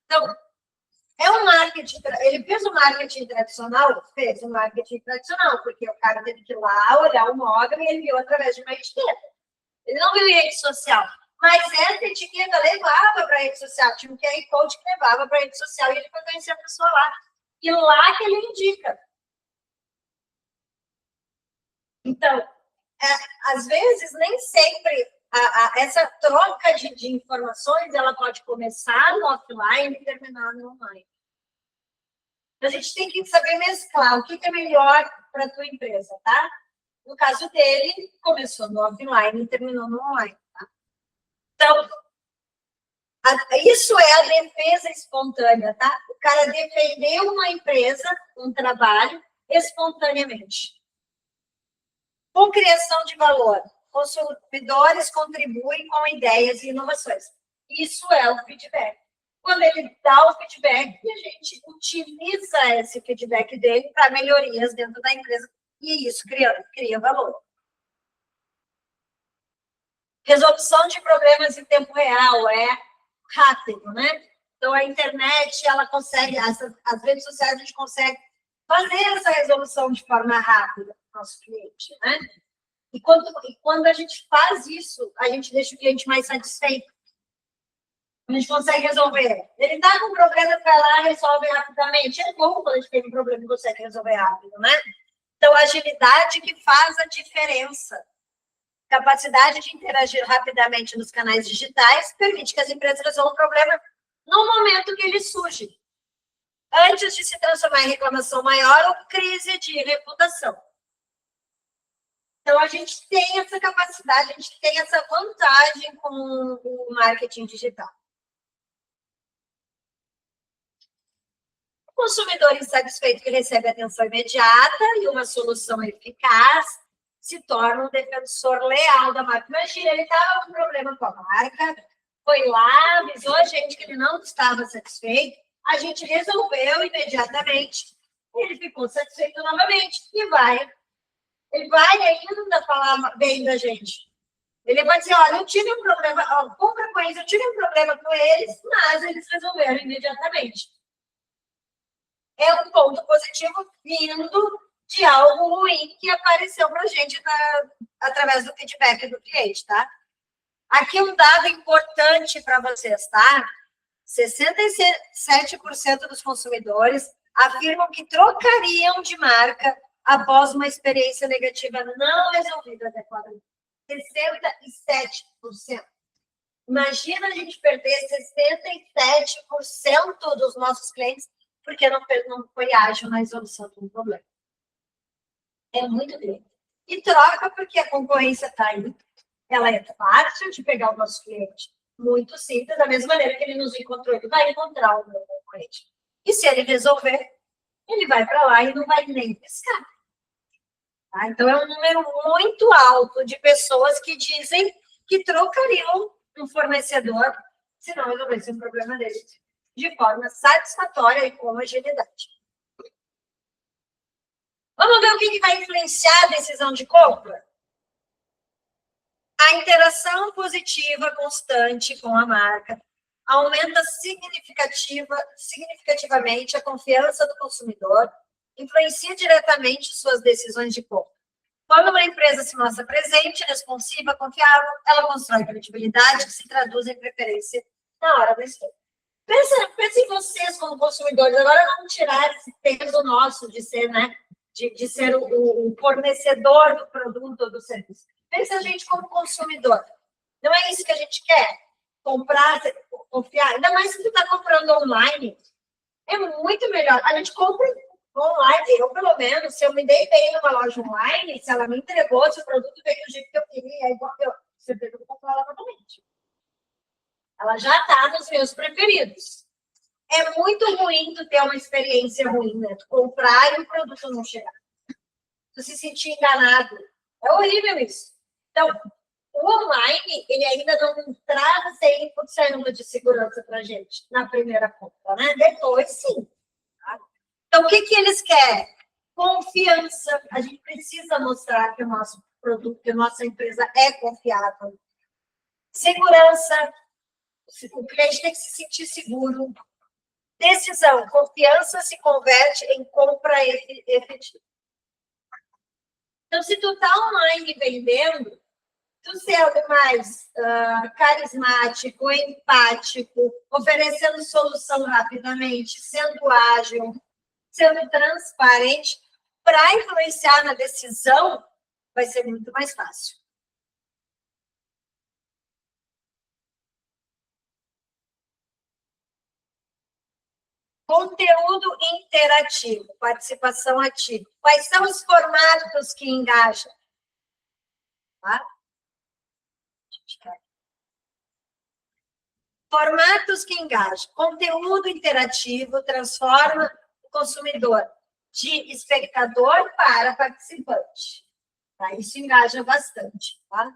Então, é um marketing. Ele fez o marketing tradicional? Fez o marketing tradicional, porque o cara teve que ir lá olhar o móvel e ele viu através de uma etiqueta. Ele não viu em rede social. Mas essa etiqueta levava para a rede social. Tinha um QR Code que levava para a rede social e ele foi conhecer a pessoa lá. E lá que ele indica. Então, às vezes, nem sempre essa troca de informações ela pode começar no offline e terminar no online. Então, a gente tem que saber mesclar o que é melhor para a tua empresa, tá? No caso dele, começou no offline e terminou no online, tá? Então, isso é a defesa espontânea, tá? O cara defendeu uma empresa, um trabalho, espontaneamente. Com criação de valor, consumidores contribuem com ideias e inovações. Isso é o feedback. Quando ele dá o feedback, a gente utiliza esse feedback dele para melhorias dentro da empresa e isso cria valor. Resolução de problemas em tempo real é rápido, né? Então, a internet, ela consegue, as redes sociais, a gente consegue fazer essa resolução de forma rápida para o nosso cliente, né? E quando a gente faz isso, a gente deixa o cliente mais satisfeito. A gente consegue resolver. Ele está com um problema, vai lá e resolve rapidamente. É bom quando a gente tem um problema e consegue resolver rápido, né? Então, a agilidade que faz a diferença. Capacidade de interagir rapidamente nos canais digitais permite que as empresas resolvam o problema no momento que ele surge, antes de se transformar em reclamação maior ou crise de reputação. Então, a gente tem essa capacidade, a gente tem essa vantagem com o marketing digital. O consumidor insatisfeito que recebe atenção imediata e uma solução eficaz se torna um defensor leal da marca. Imagina, ele estava com problema com a marca, foi lá, avisou a gente que ele não estava satisfeito, a gente resolveu imediatamente, ele ficou satisfeito novamente e ele vai ainda falar bem da gente. Ele vai dizer, olha, eu tive um problema, com frequência, eu tive um problema com eles, mas eles resolveram imediatamente. É um ponto positivo vindo de algo ruim que apareceu para a gente através do feedback do cliente, tá? Aqui um dado importante para vocês, tá? 67% dos consumidores afirmam que trocariam de marca após uma experiência negativa não resolvida adequadamente. 67%. Imagina a gente perder 67% dos nossos clientes porque não foi ágil na resolução de um problema. É muito grande. E troca porque a concorrência está aí. Ela é fácil de pegar o nosso cliente. Muito simples, da mesma maneira que ele nos encontrou, ele vai encontrar o meu concorrente. E se ele resolver, ele vai para lá e não vai nem pescar. Tá? Então, é um número muito alto de pessoas que dizem que trocariam um fornecedor se não resolvesse um problema deles de forma satisfatória e com agilidade. Vamos ver o que vai influenciar a decisão de compra? A interação positiva constante com a marca aumenta significativamente a confiança do consumidor, influencia diretamente suas decisões de compra. Quando uma empresa se mostra presente, responsiva, confiável, ela constrói credibilidade que se traduz em preferência na hora da escolha. Pensa em vocês como consumidores. Agora vamos tirar esse peso nosso de ser, né, de ser o fornecedor do produto ou do serviço. Pensa a gente como consumidor. Não é isso que a gente quer? Comprar, confiar. Ainda mais se tu está comprando online. É muito melhor. A gente compra online. Eu, pelo menos, se eu me dei bem numa loja online, se ela me entregou, se o produto veio do jeito que eu queria, eu certeza que eu vou comprar ela novamente. Ela já está nos meus preferidos. É muito ruim tu ter uma experiência ruim, né? Tu comprar e o produto não chegar. Tu se sentir enganado. É horrível isso. Então, o online, ele ainda não traz 100% de segurança para a gente na primeira compra, né? Depois, sim. Tá? Então, o que eles querem? Confiança. A gente precisa mostrar que o nosso produto, que a nossa empresa é confiável. Segurança. O cliente tem que se sentir seguro. Decisão. Confiança se converte em compra efetiva. Então, se tu está online vendendo, tu sendo mais carismático, empático, oferecendo solução rapidamente, sendo ágil, sendo transparente, para influenciar na decisão, vai ser muito mais fácil. Conteúdo interativo, participação ativa. Quais são os formatos que engajam? Tá? Formatos que engajam. Conteúdo interativo transforma o consumidor de espectador para participante. Tá? Isso engaja bastante. Tá?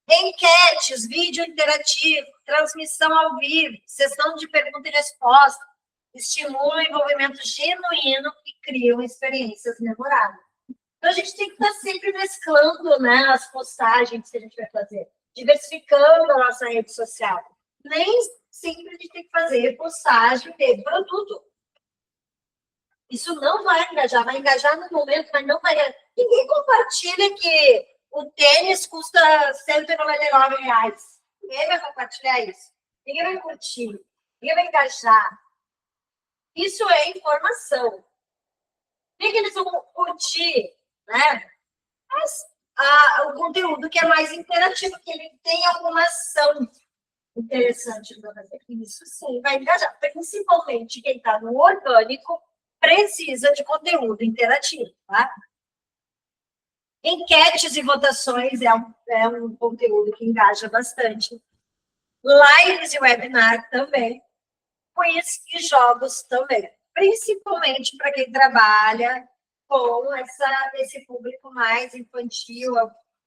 Enquetes, vídeo interativo, transmissão ao vivo, sessão de pergunta e resposta, estimulam o envolvimento genuíno e criam experiências memoráveis. Então, a gente tem que estar sempre mesclando, né, as postagens que a gente vai fazer, diversificando a nossa rede social. Nem sempre a gente tem que fazer postagem de produto. Isso não vai engajar no momento, mas não vai. Ninguém compartilha que o tênis custa R$199. Ninguém vai compartilhar isso. Ninguém vai curtir. Ninguém vai engajar. Isso é informação. O que eles vão curtir? Né? O conteúdo que é mais interativo, que ele tem alguma ação interessante para fazer. Isso sim vai engajar. Principalmente quem está no orgânico precisa de conteúdo interativo. Tá? Enquetes e votações é um conteúdo que engaja bastante. Lives e webinar também. Quiz e jogos também. Principalmente para quem trabalha com esse público mais infantil,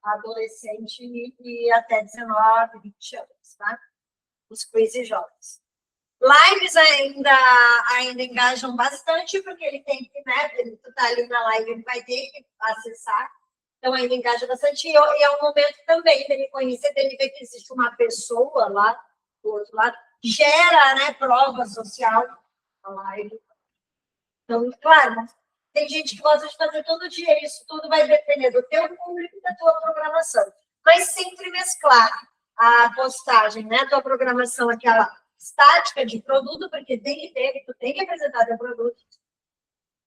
adolescente e até 19, 20 anos, tá? Os quiz e jogos. Lives ainda engajam bastante, porque ele tem que, né? Ele tá ali na live, ele vai ter que acessar. Então, ainda engaja bastante. E é um momento também dele conhecer, dele ver que existe uma pessoa lá do outro lado, que gera, né, prova social na live. Então, claro, tem gente que gosta de fazer todo dia, isso tudo vai depender do teu público e da tua programação. Mas sempre mesclar a postagem, né? A tua programação, aquela estática de produto, porque tu tem que apresentar teu produto.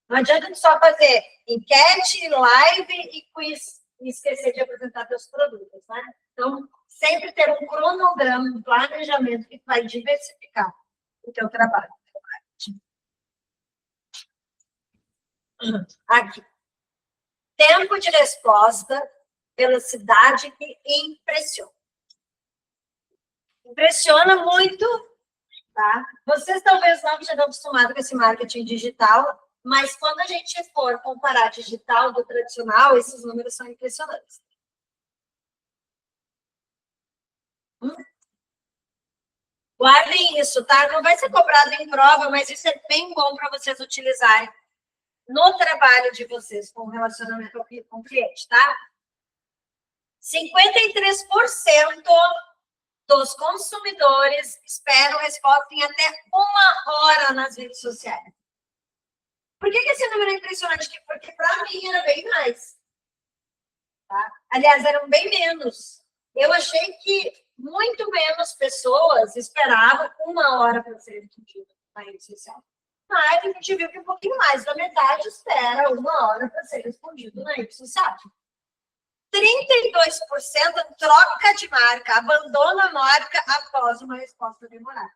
Não adianta só fazer enquete, live e quiz e esquecer de apresentar teus produtos, né? Então, sempre ter um cronograma, um planejamento que vai diversificar o teu trabalho. Aqui. Tempo de resposta, velocidade que impressiona. Impressiona muito, tá? Vocês talvez não estejam acostumados com esse marketing digital, mas quando a gente for comparar digital do tradicional, esses números são impressionantes. Guardem isso, tá? Não vai ser cobrado em prova, mas isso é bem bom para vocês utilizarem no trabalho de vocês com o relacionamento com o cliente, tá? 53% dos consumidores esperam resposta em até 1 hora nas redes sociais. Por que esse número é impressionante? Porque para mim era bem mais. Tá? Aliás, eram bem menos. Eu achei que muito menos pessoas esperavam 1 hora para ser respondido na rede social. Mas a gente viu que um pouquinho mais da metade espera 1 hora para ser respondido na rede social. 32% troca de marca, abandona a marca após uma resposta demorada.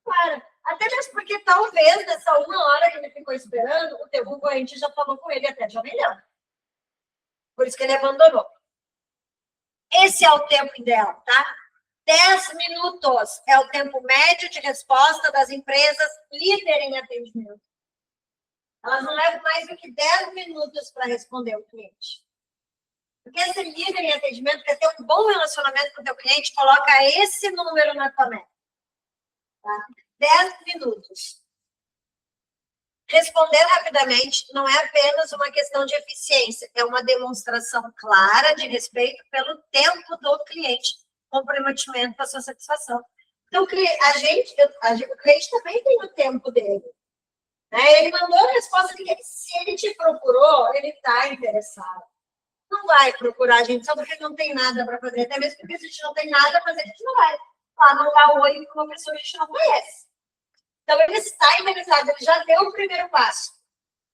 Claro, até mesmo porque talvez nessa 1 hora que ele ficou esperando, o teu concorrente já falou com ele até de 1 milhão. Por isso que ele abandonou. Esse é o tempo ideal, tá? 10 minutos é o tempo médio de resposta das empresas líder em atendimento. Elas não levam mais do que 10 minutos para responder o cliente. Porque ser líder em atendimento, quer ter um bom relacionamento com o teu cliente, coloca esse número na tua meta. Tá? 10 minutos. Responder rapidamente não é apenas uma questão de eficiência, é uma demonstração clara de respeito pelo tempo do cliente, comprometimento com a sua satisfação. Então, o cliente também tem o tempo dele. Né? Ele mandou a resposta de que se ele te procurou, ele está interessado. Não vai procurar a gente só porque não tem nada para fazer, até mesmo porque se a gente não tem nada para fazer, a gente não vai mandar um oi para uma pessoa que a gente não conhece. Então, ele está interessado, ele já deu o primeiro passo.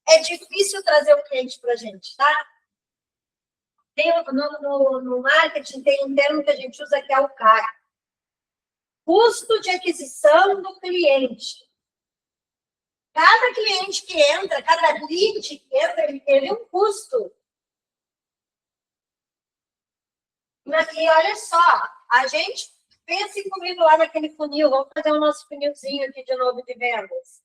É difícil trazer o cliente para a gente, tá? No marketing tem um termo que a gente usa que é o CAC. Custo de aquisição do cliente. Cada cliente que entra, cada lead que entra, ele teve um custo. E olha só, a gente pense comigo lá naquele funil. Vamos fazer o nosso funilzinho aqui de novo de vendas.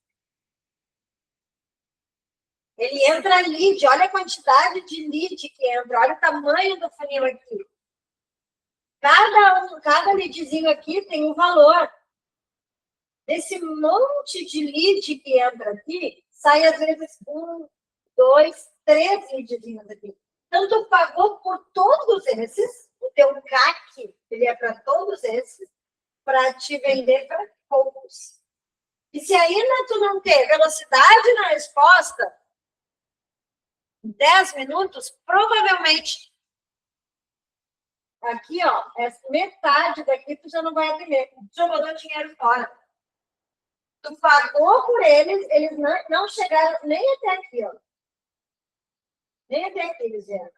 Ele entra lead, olha a quantidade de lead que entra, olha o tamanho do funil aqui. Cada leadzinho aqui tem um valor. Desse monte de lead que entra aqui, sai às vezes 1, 2, 3 leadzinhos aqui. Então, tu pagou por todos esses, o teu CAC, ele é para todos esses, para te vender para poucos. E se ainda tu não ter velocidade na resposta, em 10 minutos, provavelmente, aqui, ó, metade daqui tu já não vai atender. Tu já botou dinheiro fora. Tu pagou por eles, eles não chegaram nem até aqui, ó. Nem até aqui eles vieram.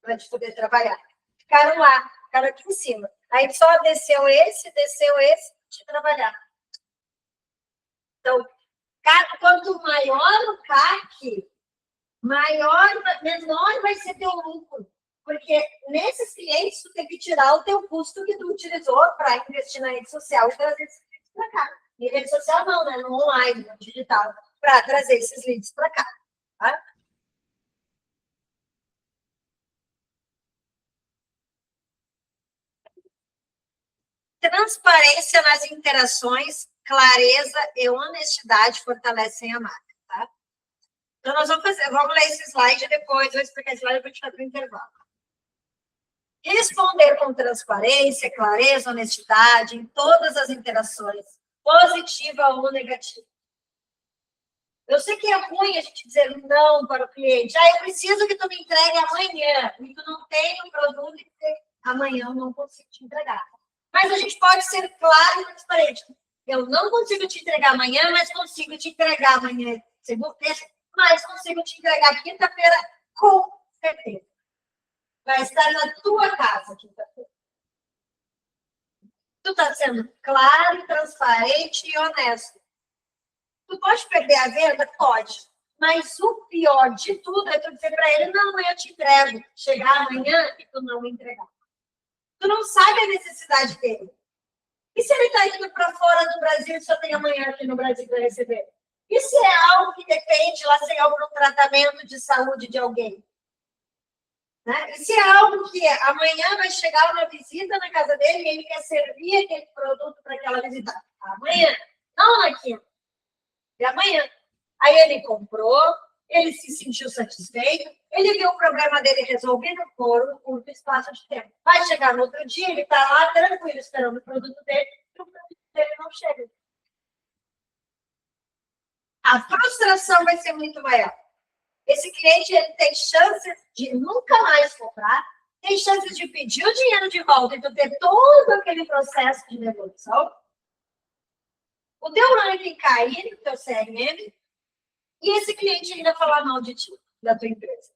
Para te poder trabalhar. Ficaram lá, ficaram aqui em cima. Aí só desceu esse, de trabalhar. Então, quanto maior o CAC, menor vai ser teu lucro. Porque nesses clientes, tu tem que tirar o teu custo que tu utilizou para investir na rede social e trazer esses clientes para cá. E rede social não, né? No online, no digital, para trazer esses leads para cá. Tá? Transparência nas interações, clareza e honestidade fortalecem a marca. Tá? Então, nós vamos ler esse slide depois, vou explicar esse slide para a gente fazer o intervalo. Responder com transparência, clareza, honestidade em todas as interações, positiva ou negativa. Eu sei que é ruim a gente dizer não para o cliente. Eu preciso que tu me entregue amanhã. E tu não tem o produto e amanhã eu não consigo te entregar. Mas a gente pode ser claro e transparente. Eu não consigo te entregar amanhã, mas consigo te entregar amanhã, segunda-feira, mas consigo te entregar quinta-feira com certeza. Vai estar na tua casa quinta-feira. Tu está sendo claro, transparente e honesto. Tu pode perder a venda? Pode. Mas o pior de tudo é tu dizer para ele, não, amanhã eu te entrego. Chegar amanhã e tu não entregar. Tu não sabe a necessidade dele. E se ele está indo para fora do Brasil e só tem amanhã aqui no Brasil para receber? E se é algo que depende lá, se é algum tratamento de saúde de alguém? Né? E se é algo que amanhã vai chegar uma visita na casa dele e ele quer servir aquele produto para aquela visita? Amanhã, não na quinta. E amanhã. Aí ele comprou, ele se sentiu satisfeito, ele viu o problema dele resolvido por um curto espaço de tempo. Vai chegar no outro dia, ele está lá tranquilo, esperando o produto dele, e o produto dele não chega. A frustração vai ser muito maior. Esse cliente ele tem chances de nunca mais comprar, tem chances de pedir o dinheiro de volta e tu ter todo aquele processo de devolução. O teu ranking cair no teu CRM e esse cliente ainda falar mal de ti, da tua empresa.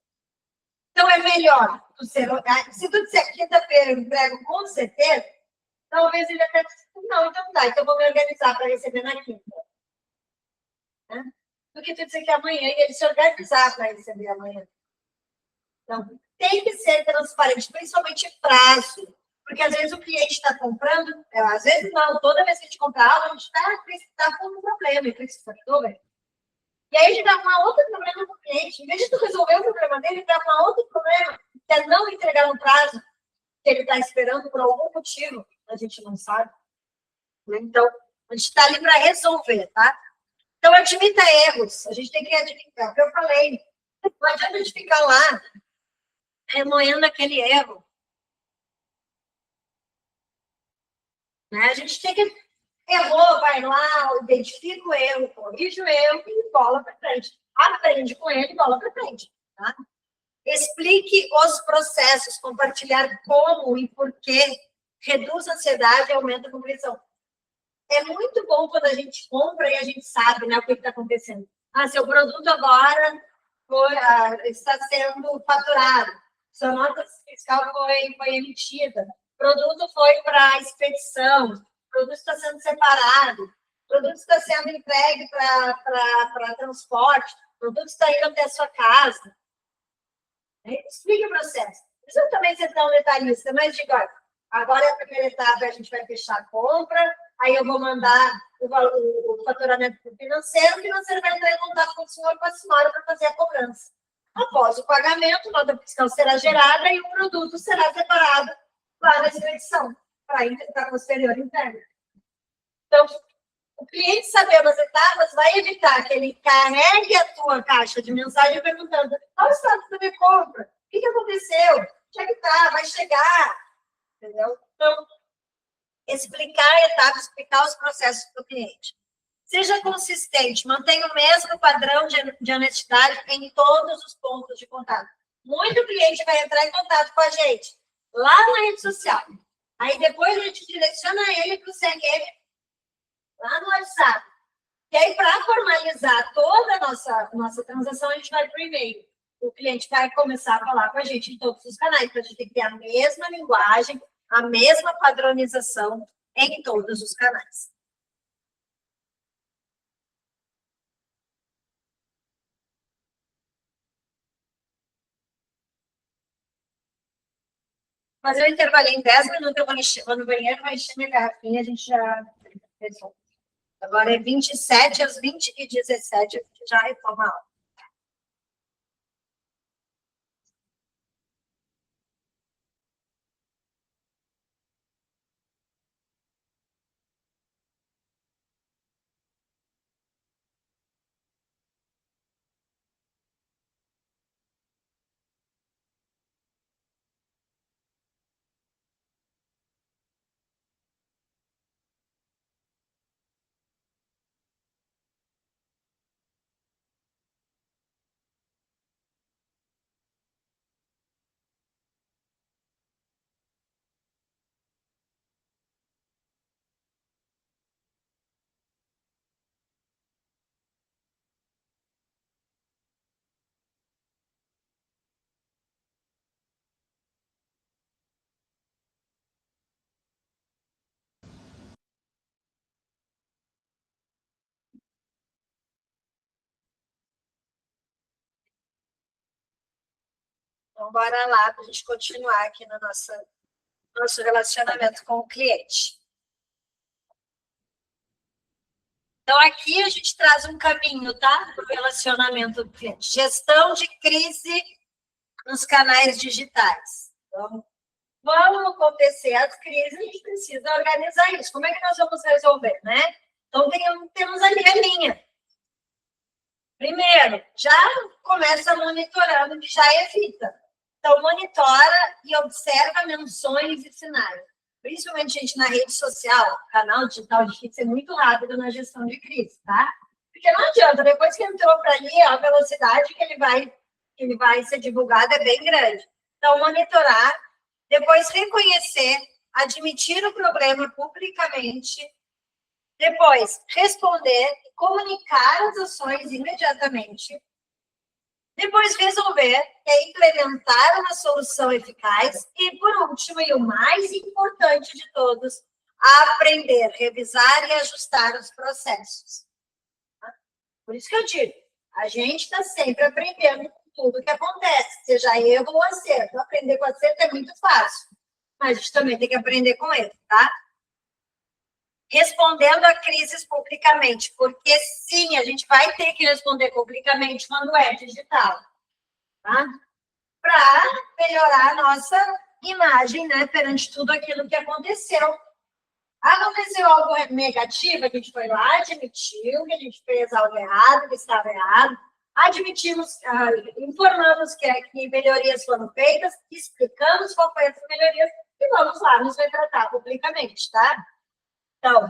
Então, é melhor tu ser... Se tu disser quinta-feira eu entrego com certeza, talvez ele até... Não, então tá, então vou me organizar para receber na quinta. Né? Do que tu dizer que amanhã e ele se organizar para receber amanhã. Então, tem que ser transparente, principalmente prazo. Porque às vezes o cliente está comprando, às vezes não, toda vez que a gente compra algo, a gente está com um problema e precisa resolver. E aí a gente dá um outro problema para o cliente. Em vez de tu resolver o problema dele, dá um outro problema, que é não entregar no prazo que ele está esperando por algum motivo, a gente não sabe. Então, a gente está ali para resolver, tá? Então, admita erros. A gente tem que admitir. O que eu falei. Não adianta a gente ficar lá remoendo aquele erro. Né? A gente tem que... Errou, vai lá, identifica o erro, corrige o erro e bola para frente. Aprende com ele e bola para frente. Tá? Explique os processos, compartilhar como e por quê. Reduz a ansiedade e aumenta a conversão. É muito bom quando a gente compra e a gente sabe, né, o que está acontecendo. Seu produto agora está sendo faturado. Sua nota fiscal foi emitida. O produto foi para expedição. O produto está sendo separado. O produto está sendo entregue para transporte. O produto está indo até a sua casa. Explique o processo. Não precisa também ser tão detalhista, mas diga, olha, agora é a primeira etapa, a gente vai fechar a compra, aí eu vou mandar o faturamento para o financeiro vai entrar em contato com o senhor, com a senhora, para fazer a cobrança. Após o pagamento, nota fiscal será gerada e o produto será separado lá na expedição, para posterior interno. Então, o cliente sabendo as etapas vai evitar que ele carregue a tua caixa de mensagem perguntando: qual o estado da minha compra? O que aconteceu? Onde é que está? Vai chegar? Entendeu? Então, explicar a etapa, explicar os processos do cliente. Seja consistente, mantenha o mesmo padrão de honestidade em todos os pontos de contato. Muito cliente vai entrar em contato com a gente lá na rede social. Aí depois a gente direciona ele para o CRM lá no WhatsApp. E aí, para formalizar toda a nossa transação, a gente vai para o e-mail. O cliente vai começar a falar com a gente em todos os canais, para a gente ter a mesma linguagem, a mesma padronização em todos os canais. Mas eu intervalei em 10 minutos, eu vou no banheiro, vai encher minha garrafinha, a gente já resolve. Agora é 27 às 20h17, a gente já retoma a aula. Então, bora lá para a gente continuar aqui no nosso relacionamento com o cliente. Então, aqui a gente traz um caminho, tá? Para o relacionamento do cliente. Gestão de crise nos canais digitais. Então, vão acontecer as crises, a gente precisa organizar isso. Como é que nós vamos resolver, né? Então, temos ali a linha. Primeiro, já começa monitorando, que já evita. Então, monitora e observa menções e sinais. Principalmente, gente, na rede social, canal digital de ser muito rápido na gestão de crise, tá? Porque não adianta, depois que entrou para ali, a velocidade que ele vai ser divulgado é bem grande. Então, monitorar, depois reconhecer, admitir o problema publicamente, depois responder, comunicar as ações imediatamente, depois resolver, implementar uma solução eficaz e, por último, e o mais importante de todos, aprender, revisar e ajustar os processos. Por isso que eu digo, a gente está sempre aprendendo com tudo que acontece, seja erro ou acerto. Aprender com acerto é muito fácil, mas a gente também tem que aprender com ele, tá? Respondendo a crises publicamente, porque sim, a gente vai ter que responder publicamente quando é digital, tá? Para melhorar a nossa imagem, né, perante tudo aquilo que aconteceu. Aconteceu algo negativo, a gente foi lá, admitiu que a gente fez algo errado, que estava errado, admitimos, informamos que melhorias foram feitas, explicamos qual foi essas melhorias e vamos lá nos retratar publicamente, tá? Então,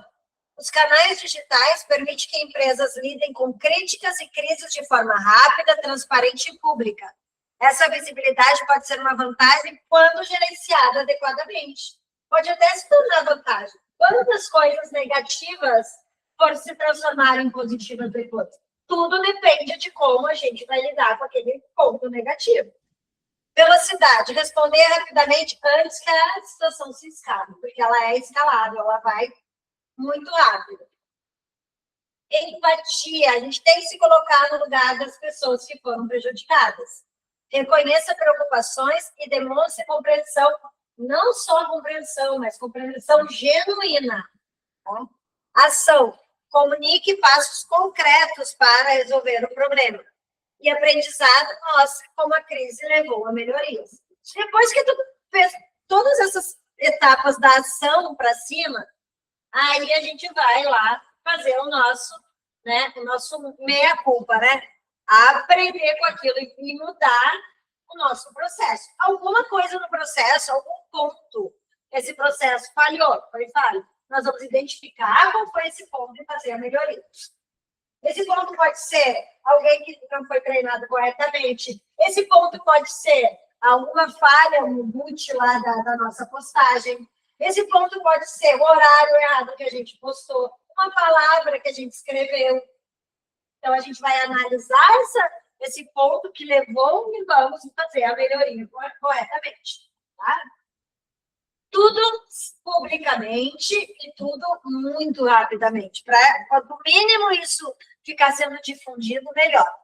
os canais digitais permitem que empresas lidem com críticas e crises de forma rápida, transparente e pública. Essa visibilidade pode ser uma vantagem quando gerenciada adequadamente. Pode até se tornar vantagem. Quantas coisas negativas por se transformar em positivas depois? Tudo depende de como a gente vai lidar com aquele ponto negativo. Velocidade, responder rapidamente antes que a situação se escale, porque ela é escalável, ela vai muito rápido. Empatia, a gente tem que se colocar no lugar das pessoas que foram prejudicadas. Reconheça preocupações e demonstre compreensão Não só compreensão, mas compreensão genuína. Tá? Ação. Comunique passos concretos para resolver o problema. E aprendizado mostra como a crise levou a melhorias. Depois que tu fez todas essas etapas da ação para cima, aí a gente vai lá fazer o nosso meia-culpa, né? Aprender com aquilo e mudar o nosso processo. Alguma coisa no processo, algum ponto, esse processo falhou, foi falho. Nós vamos identificar qual foi esse ponto e fazer a melhoria. Esse ponto pode ser alguém que não foi treinado corretamente. Esse ponto pode ser alguma falha no boot lá da nossa postagem. Esse ponto pode ser o horário errado que a gente postou, uma palavra que a gente escreveu. Então, a gente vai analisar esse ponto que levou e vamos fazer a melhoria corretamente. Tá? Tudo publicamente e tudo muito rapidamente. Para, quanto mínimo isso ficar sendo difundido, melhor.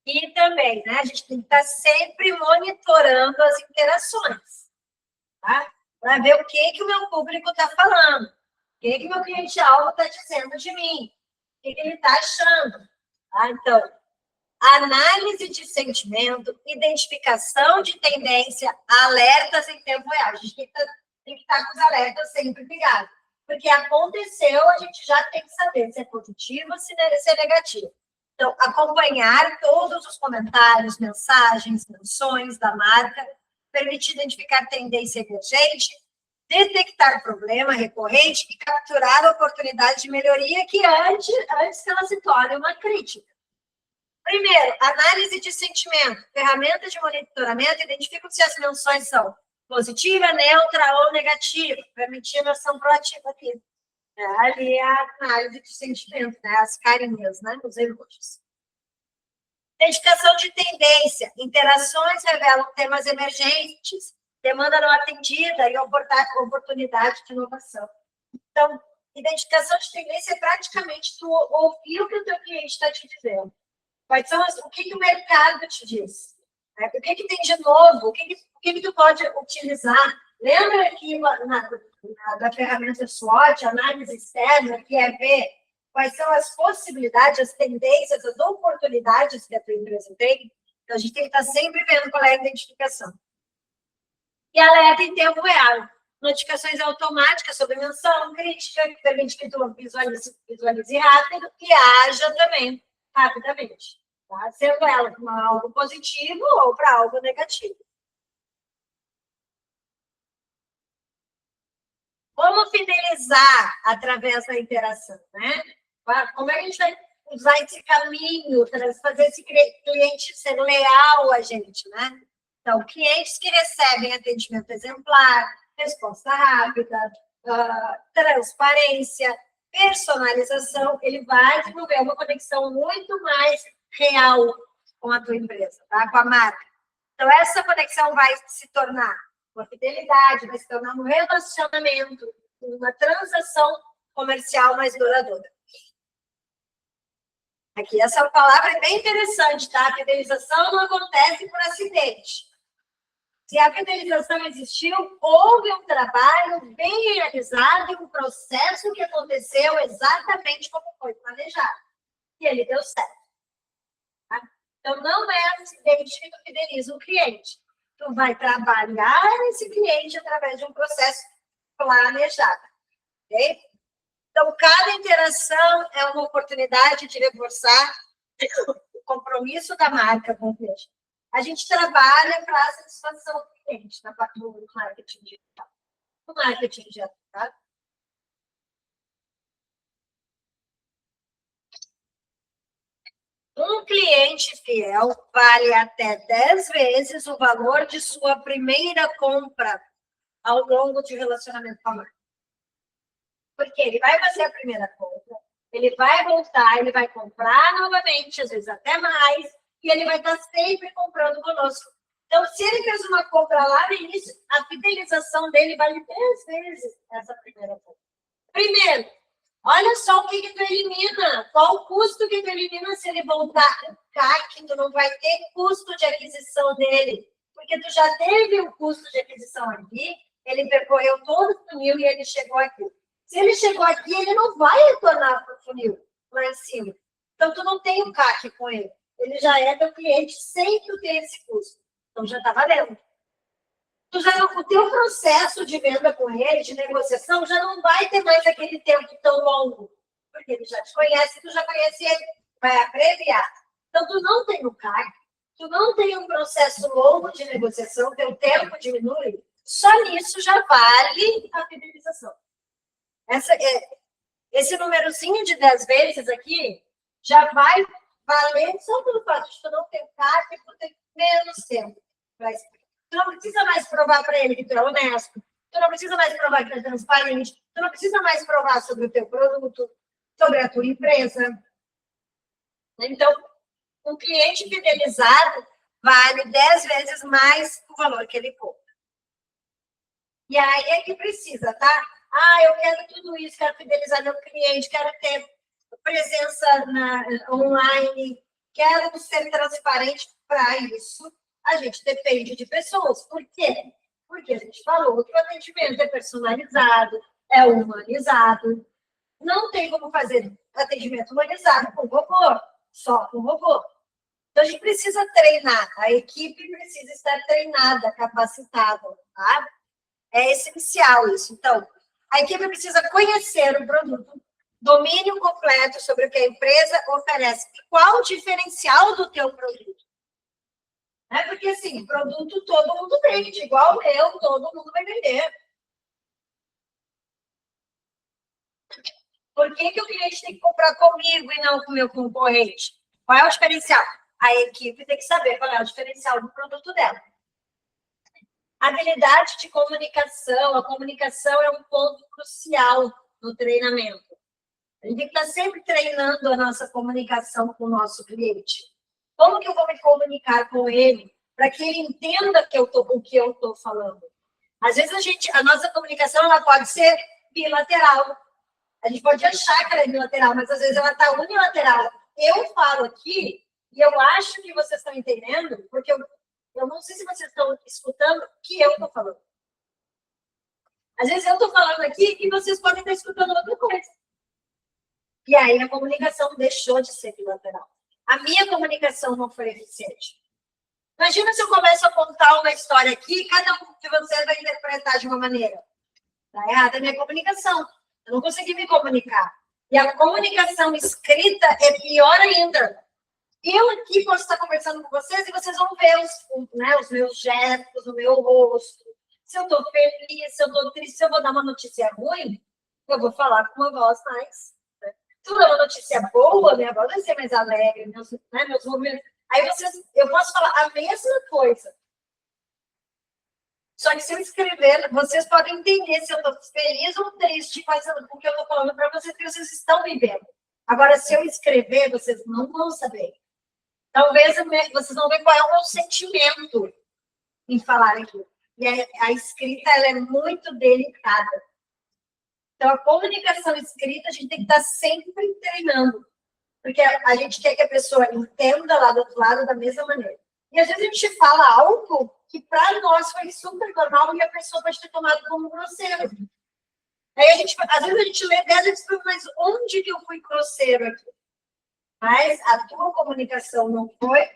E também, né, a gente tem que estar sempre monitorando as interações, tá? Para ver o que o meu público está falando, o que o meu cliente-alvo está dizendo de mim, o que ele está achando. Tá? Então, análise de sentimento, identificação de tendência, alertas em tempo real. A gente tem que estar com os alertas sempre ligados. Porque aconteceu, a gente já tem que saber se é positivo ou se é negativo. Então, acompanhar todos os comentários, mensagens, menções da marca, permitir identificar tendência emergente, detectar problema recorrente e capturar a oportunidade de melhoria que antes que ela se torne uma crítica. Primeiro, análise de sentimento. Ferramenta de monitoramento identifica se as menções são positiva, neutra ou negativa, permitindo ação proativa aqui. Ali é a análise de sentimento, né? As carinhas, né? Os emojis. Identificação de tendência. Interações revelam temas emergentes, demanda não atendida e oportunidade de inovação. Então, identificação de tendência é praticamente tu ouvir o que o teu cliente está te dizendo. Quais são o que o mercado te diz? Né? O que tem de novo? O que tu pode utilizar? Lembra aqui da ferramenta SWOT, análise externa, que é ver quais são as possibilidades, as tendências, as oportunidades que a tua empresa tem? Então, a gente tem que estar sempre vendo qual é a identificação. E alerta em tempo real. Notificações automáticas sobre menção, crítica, que permite que tu visualize rápido e haja também rapidamente, tá? Sendo ela para algo positivo ou para algo negativo. Como fidelizar através da interação, né? Como é que a gente vai usar esse caminho para fazer esse cliente ser leal a gente, né? Então, clientes que recebem atendimento exemplar, resposta rápida, transparência, personalização, ele vai desenvolver uma conexão muito mais real com a tua empresa, tá? Com a marca. Então, essa conexão vai se tornar uma fidelidade, vai se tornar um relacionamento, uma transação comercial mais duradoura. Aqui, essa palavra é bem interessante, tá? A fidelização não acontece por acidente. Se a fidelização existiu, houve um trabalho bem realizado e um processo que aconteceu exatamente como foi planejado. E ele deu certo. Tá? Então, não é acidente que tu fideliza o cliente. Tu vai trabalhar esse cliente através de um processo planejado. Ok? Então, cada interação é uma oportunidade de reforçar o compromisso da marca com o cliente. A gente trabalha para a satisfação do cliente na parte do marketing digital. O marketing digital, tá? Um cliente fiel vale até 10 vezes o valor de sua primeira compra ao longo de relacionamento com a marca. Porque ele vai fazer a primeira compra, ele vai voltar, ele vai comprar novamente, às vezes até mais, e ele vai estar sempre comprando conosco. Então, se ele fez uma compra lá no início, a fidelização dele vale 10 vezes essa primeira compra. Primeiro, olha só o que tu elimina. Qual o custo que tu elimina se ele voltar? O CAC, tu não vai ter custo de aquisição dele. Porque tu já teve o custo de aquisição aqui, ele percorreu todo o funil e ele chegou aqui. Se ele chegou aqui, ele não vai retornar para o funil, lá em cima. Então, tu não tem o CAC com ele. Ele já é teu cliente sem tu ter esse custo. Então, já está valendo. O teu processo de venda com ele, de negociação, já não vai ter mais aquele tempo tão longo. Porque ele já te conhece, tu já conhece ele. Vai abreviar. Então, tu não tem o CAC, tu não tem um processo longo de negociação, teu tempo diminui, só nisso já vale a fidelização. Esse númerozinho de 10 vezes aqui já vai valer só pelo fato de tu não ter CAC, tu ter menos tempo para explicar. Tu não precisa mais provar para ele que tu é honesto, tu não precisa mais provar que tu é transparente, tu não precisa mais provar sobre o teu produto, sobre a tua empresa. Então, um cliente fidelizado vale 10 vezes mais o valor que ele compra. E aí é que precisa, tá? Eu quero tudo isso, quero fidelizar meu cliente, quero ter presença online, quero ser transparente. Para isso, a gente depende de pessoas. Por quê? Porque a gente falou que o atendimento é personalizado, é humanizado. Não tem como fazer atendimento humanizado com robô, só com robô. Então, a gente precisa treinar, a equipe precisa estar treinada, capacitada, tá? É essencial isso. Então, a equipe precisa conhecer o produto, domínio completo sobre o que a empresa oferece. E qual o diferencial do teu produto? Porque, assim, produto todo mundo vende, igual o meu, todo mundo vai vender. Por que o cliente tem que comprar comigo e não com o meu concorrente? Qual é o diferencial? A equipe tem que saber qual é o diferencial do produto dela. Habilidade de comunicação. A comunicação é um ponto crucial no treinamento. A gente tem que estar sempre treinando a nossa comunicação com o nosso cliente. Como que eu vou me comunicar com ele para que ele entenda o que eu estou falando? Às vezes, a nossa comunicação ela pode ser bilateral. A gente pode achar que ela é bilateral, mas às vezes ela está unilateral. Eu falo aqui e eu acho que vocês estão entendendo, porque eu não sei se vocês estão escutando o que eu estou falando. Às vezes eu estou falando aqui e vocês podem estar escutando outra coisa. E aí a comunicação deixou de ser bilateral. A minha comunicação não foi eficiente. Imagina se eu começo a contar uma história aqui e cada um de vocês vai interpretar de uma maneira. Está errada a minha comunicação. Eu não consegui me comunicar. E a comunicação escrita é pior ainda. Eu aqui posso estar conversando com vocês e vocês vão ver os meus gestos, o meu rosto. Se eu estou feliz, se eu estou triste, se eu vou dar uma notícia ruim, eu vou falar com uma voz mais. Se eu dar uma notícia boa, minha voz vai ser mais alegre, meus movimentos. Aí eu posso falar a mesma coisa. Só que se eu escrever, vocês podem entender se eu estou feliz ou triste com o que eu estou falando para vocês, que vocês estão vivendo. Agora, se eu escrever, vocês não vão saber. Talvez vocês vão ver qual é o meu sentimento em falar aquilo. E a escrita ela é muito delicada. Então, a comunicação escrita, a gente tem que estar sempre treinando. Porque a gente quer que a pessoa entenda lá do outro lado da mesma maneira. E às vezes a gente fala algo que para nós foi super normal e a pessoa pode ter tomado como grosseiro. Aí às vezes a gente lê 10 vezes, mas onde que eu fui grosseiro aqui? Mas a tua comunicação não foi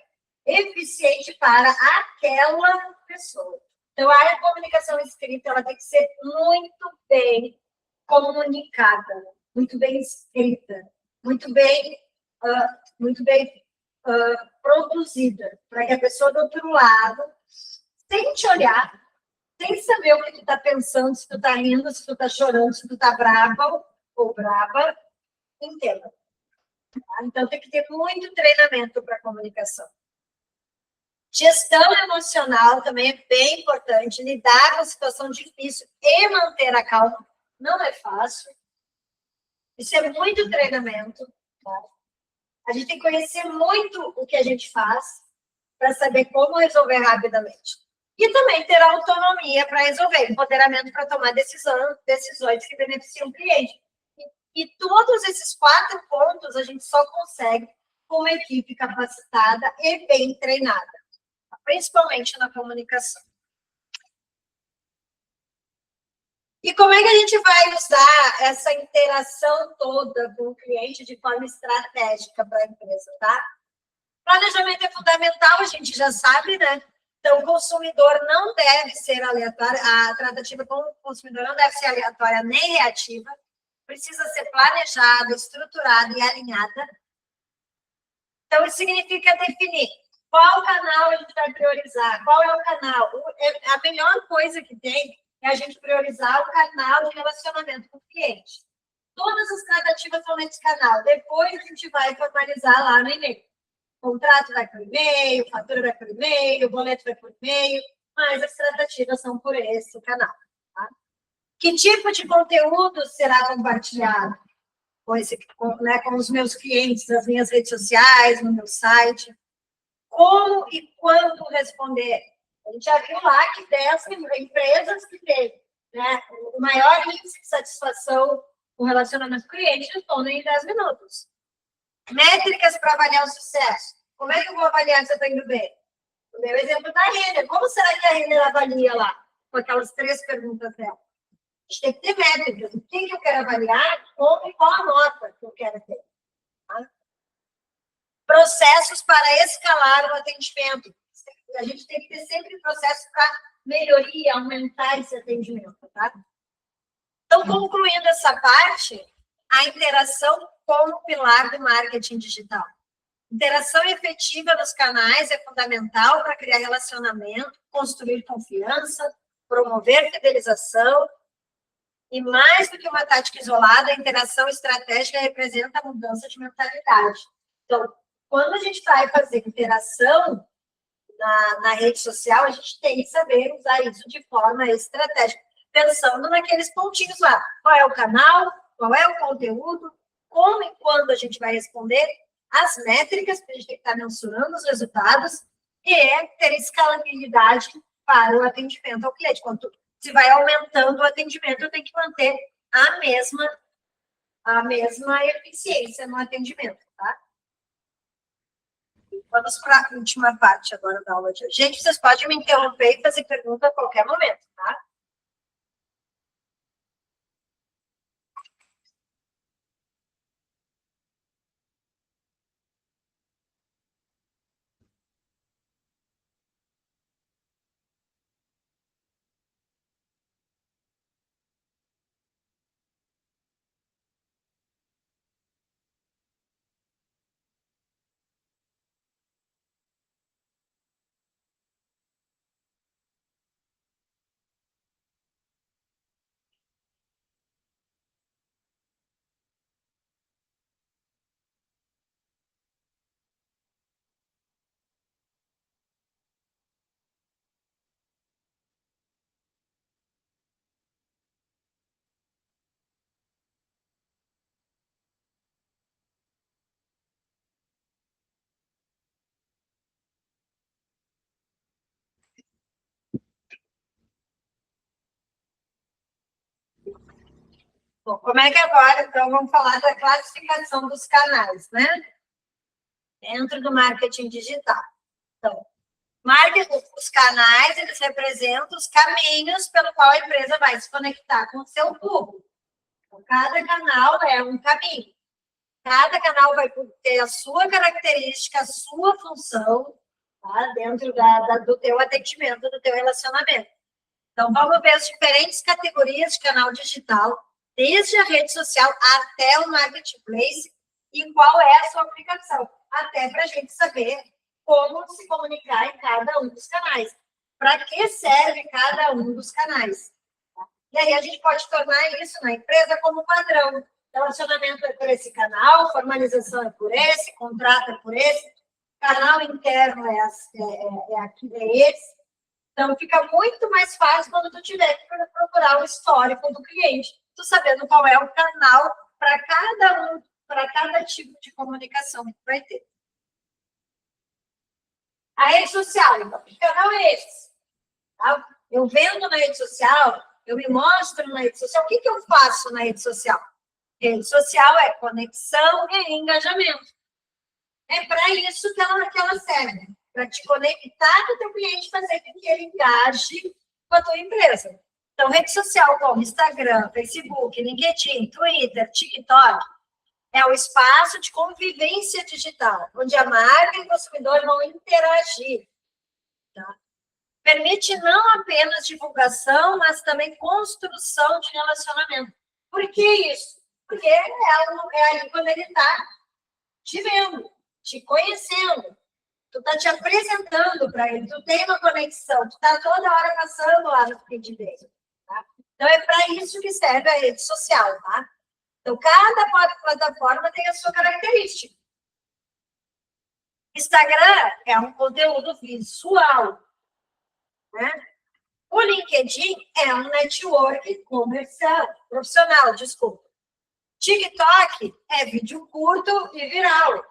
eficiente para aquela pessoa. Então, a comunicação escrita ela tem que ser muito bem comunicada, muito bem escrita, muito bem produzida, para que a pessoa do outro lado, sem te olhar, sem saber o que tu está pensando, se tu está rindo, se tu está chorando, se tu está brava ou brava, entenda. Então, tem que ter muito treinamento para comunicação. Gestão emocional também é bem importante. Lidar com a situação difícil e manter a calma não é fácil. Isso é muito treinamento. Tá? A gente tem que conhecer muito o que a gente faz para saber como resolver rapidamente. E também ter autonomia para resolver, empoderamento para tomar decisões que beneficiam o cliente. E todos esses 4 pontos a gente só consegue com uma equipe capacitada e bem treinada, principalmente na comunicação. E como é que a gente vai usar essa interação toda com o cliente de forma estratégica para a empresa, tá? Planejamento é fundamental, a gente já sabe, né? Então, o consumidor não deve ser aleatório, a tratativa com o consumidor não deve ser aleatória nem reativa, precisa ser planejada, estruturada e alinhada. Então, isso significa definir qual canal a gente vai priorizar, qual é o canal. A melhor coisa que tem é a gente priorizar o canal de relacionamento com o cliente. Todas as tratativas vão nesse canal. Depois a gente vai formalizar lá no e-mail. O contrato vai por e-mail, fatura vai por e-mail, o boleto vai por e-mail, mas as tratativas são por esse canal. Tá? Que tipo de conteúdo será compartilhado com os meus clientes, nas minhas redes sociais, no meu site? Como e quando responder? A gente já viu lá que 10 empresas que têm, né, o maior índice de satisfação com relacionamento com o cliente respondem em 10 minutos. Métricas para avaliar o sucesso. Como é que eu vou avaliar se eu estou indo bem? O meu exemplo da Renner. Como será que a Renner avalia lá? Com aquelas 3 perguntas dela. A gente tem que ter métricas. O que eu quero avaliar, como e qual a nota que eu quero ter. Tá? Processos para escalar o atendimento. A gente tem que ter sempre processos para melhoria, aumentar esse atendimento. Tá? Então, concluindo essa parte, a interação como pilar do marketing digital. Interação efetiva nos canais é fundamental para criar relacionamento, construir confiança, promover fidelização. E mais do que uma tática isolada, a interação estratégica representa a mudança de mentalidade. Então, quando a gente vai fazer interação na rede social, a gente tem que saber usar isso de forma estratégica, pensando naqueles pontinhos lá. Qual é o canal, qual é o conteúdo, como e quando a gente vai responder, as métricas, porque a gente tem que estar mensurando os resultados, e ter escalabilidade para o atendimento ao cliente. Quando se vai aumentando o atendimento, eu tenho que manter a mesma eficiência no atendimento, tá? Vamos para a última parte agora da aula de hoje. Gente, vocês podem me interromper e fazer pergunta a qualquer momento, tá? Bom, como é que agora, então, vamos falar da classificação dos canais, né? Dentro do marketing digital. Então, os canais, eles representam os caminhos pelo qual a empresa vai se conectar com o seu público. Então, cada canal é um caminho. Cada canal vai ter a sua característica, a sua função, tá? Dentro do teu atendimento, do teu relacionamento. Então, vamos ver as diferentes categorias de canal digital, desde a rede social até o marketplace, e qual é a sua aplicação, até para a gente saber como se comunicar em cada um dos canais. Para que serve cada um dos canais? E aí a gente pode tornar isso na empresa como padrão. Relacionamento é por esse canal, formalização é por esse, contrato é por esse, canal interno é esse. Então, fica muito mais fácil quando tu tiver que procurar o histórico do cliente, tu sabendo qual é o canal para cada tipo de comunicação que vai ter. A rede social, então, que canal é esse? Tá? Eu vendo na rede social, eu me mostro na rede social. O que eu faço na rede social? Rede social é conexão e engajamento. É para isso que ela serve, para te conectar com o teu cliente, fazer com que ele engaje com a tua empresa. Então, rede social como Instagram, Facebook, LinkedIn, Twitter, TikTok, é o espaço de convivência digital, onde a marca e o consumidor vão interagir. Tá? Permite não apenas divulgação, mas também construção de relacionamento. Por que isso? Porque é ali quando ele está te vendo, te conhecendo, tu está te apresentando para ele, tu tem uma conexão, tu está toda hora passando lá no feed dele. Tá? Então, é para isso que serve a rede social, tá? Então, cada plataforma tem a sua característica. Instagram é um conteúdo visual, né? O LinkedIn é um network comercial, profissional, desculpa. TikTok é vídeo curto e viral.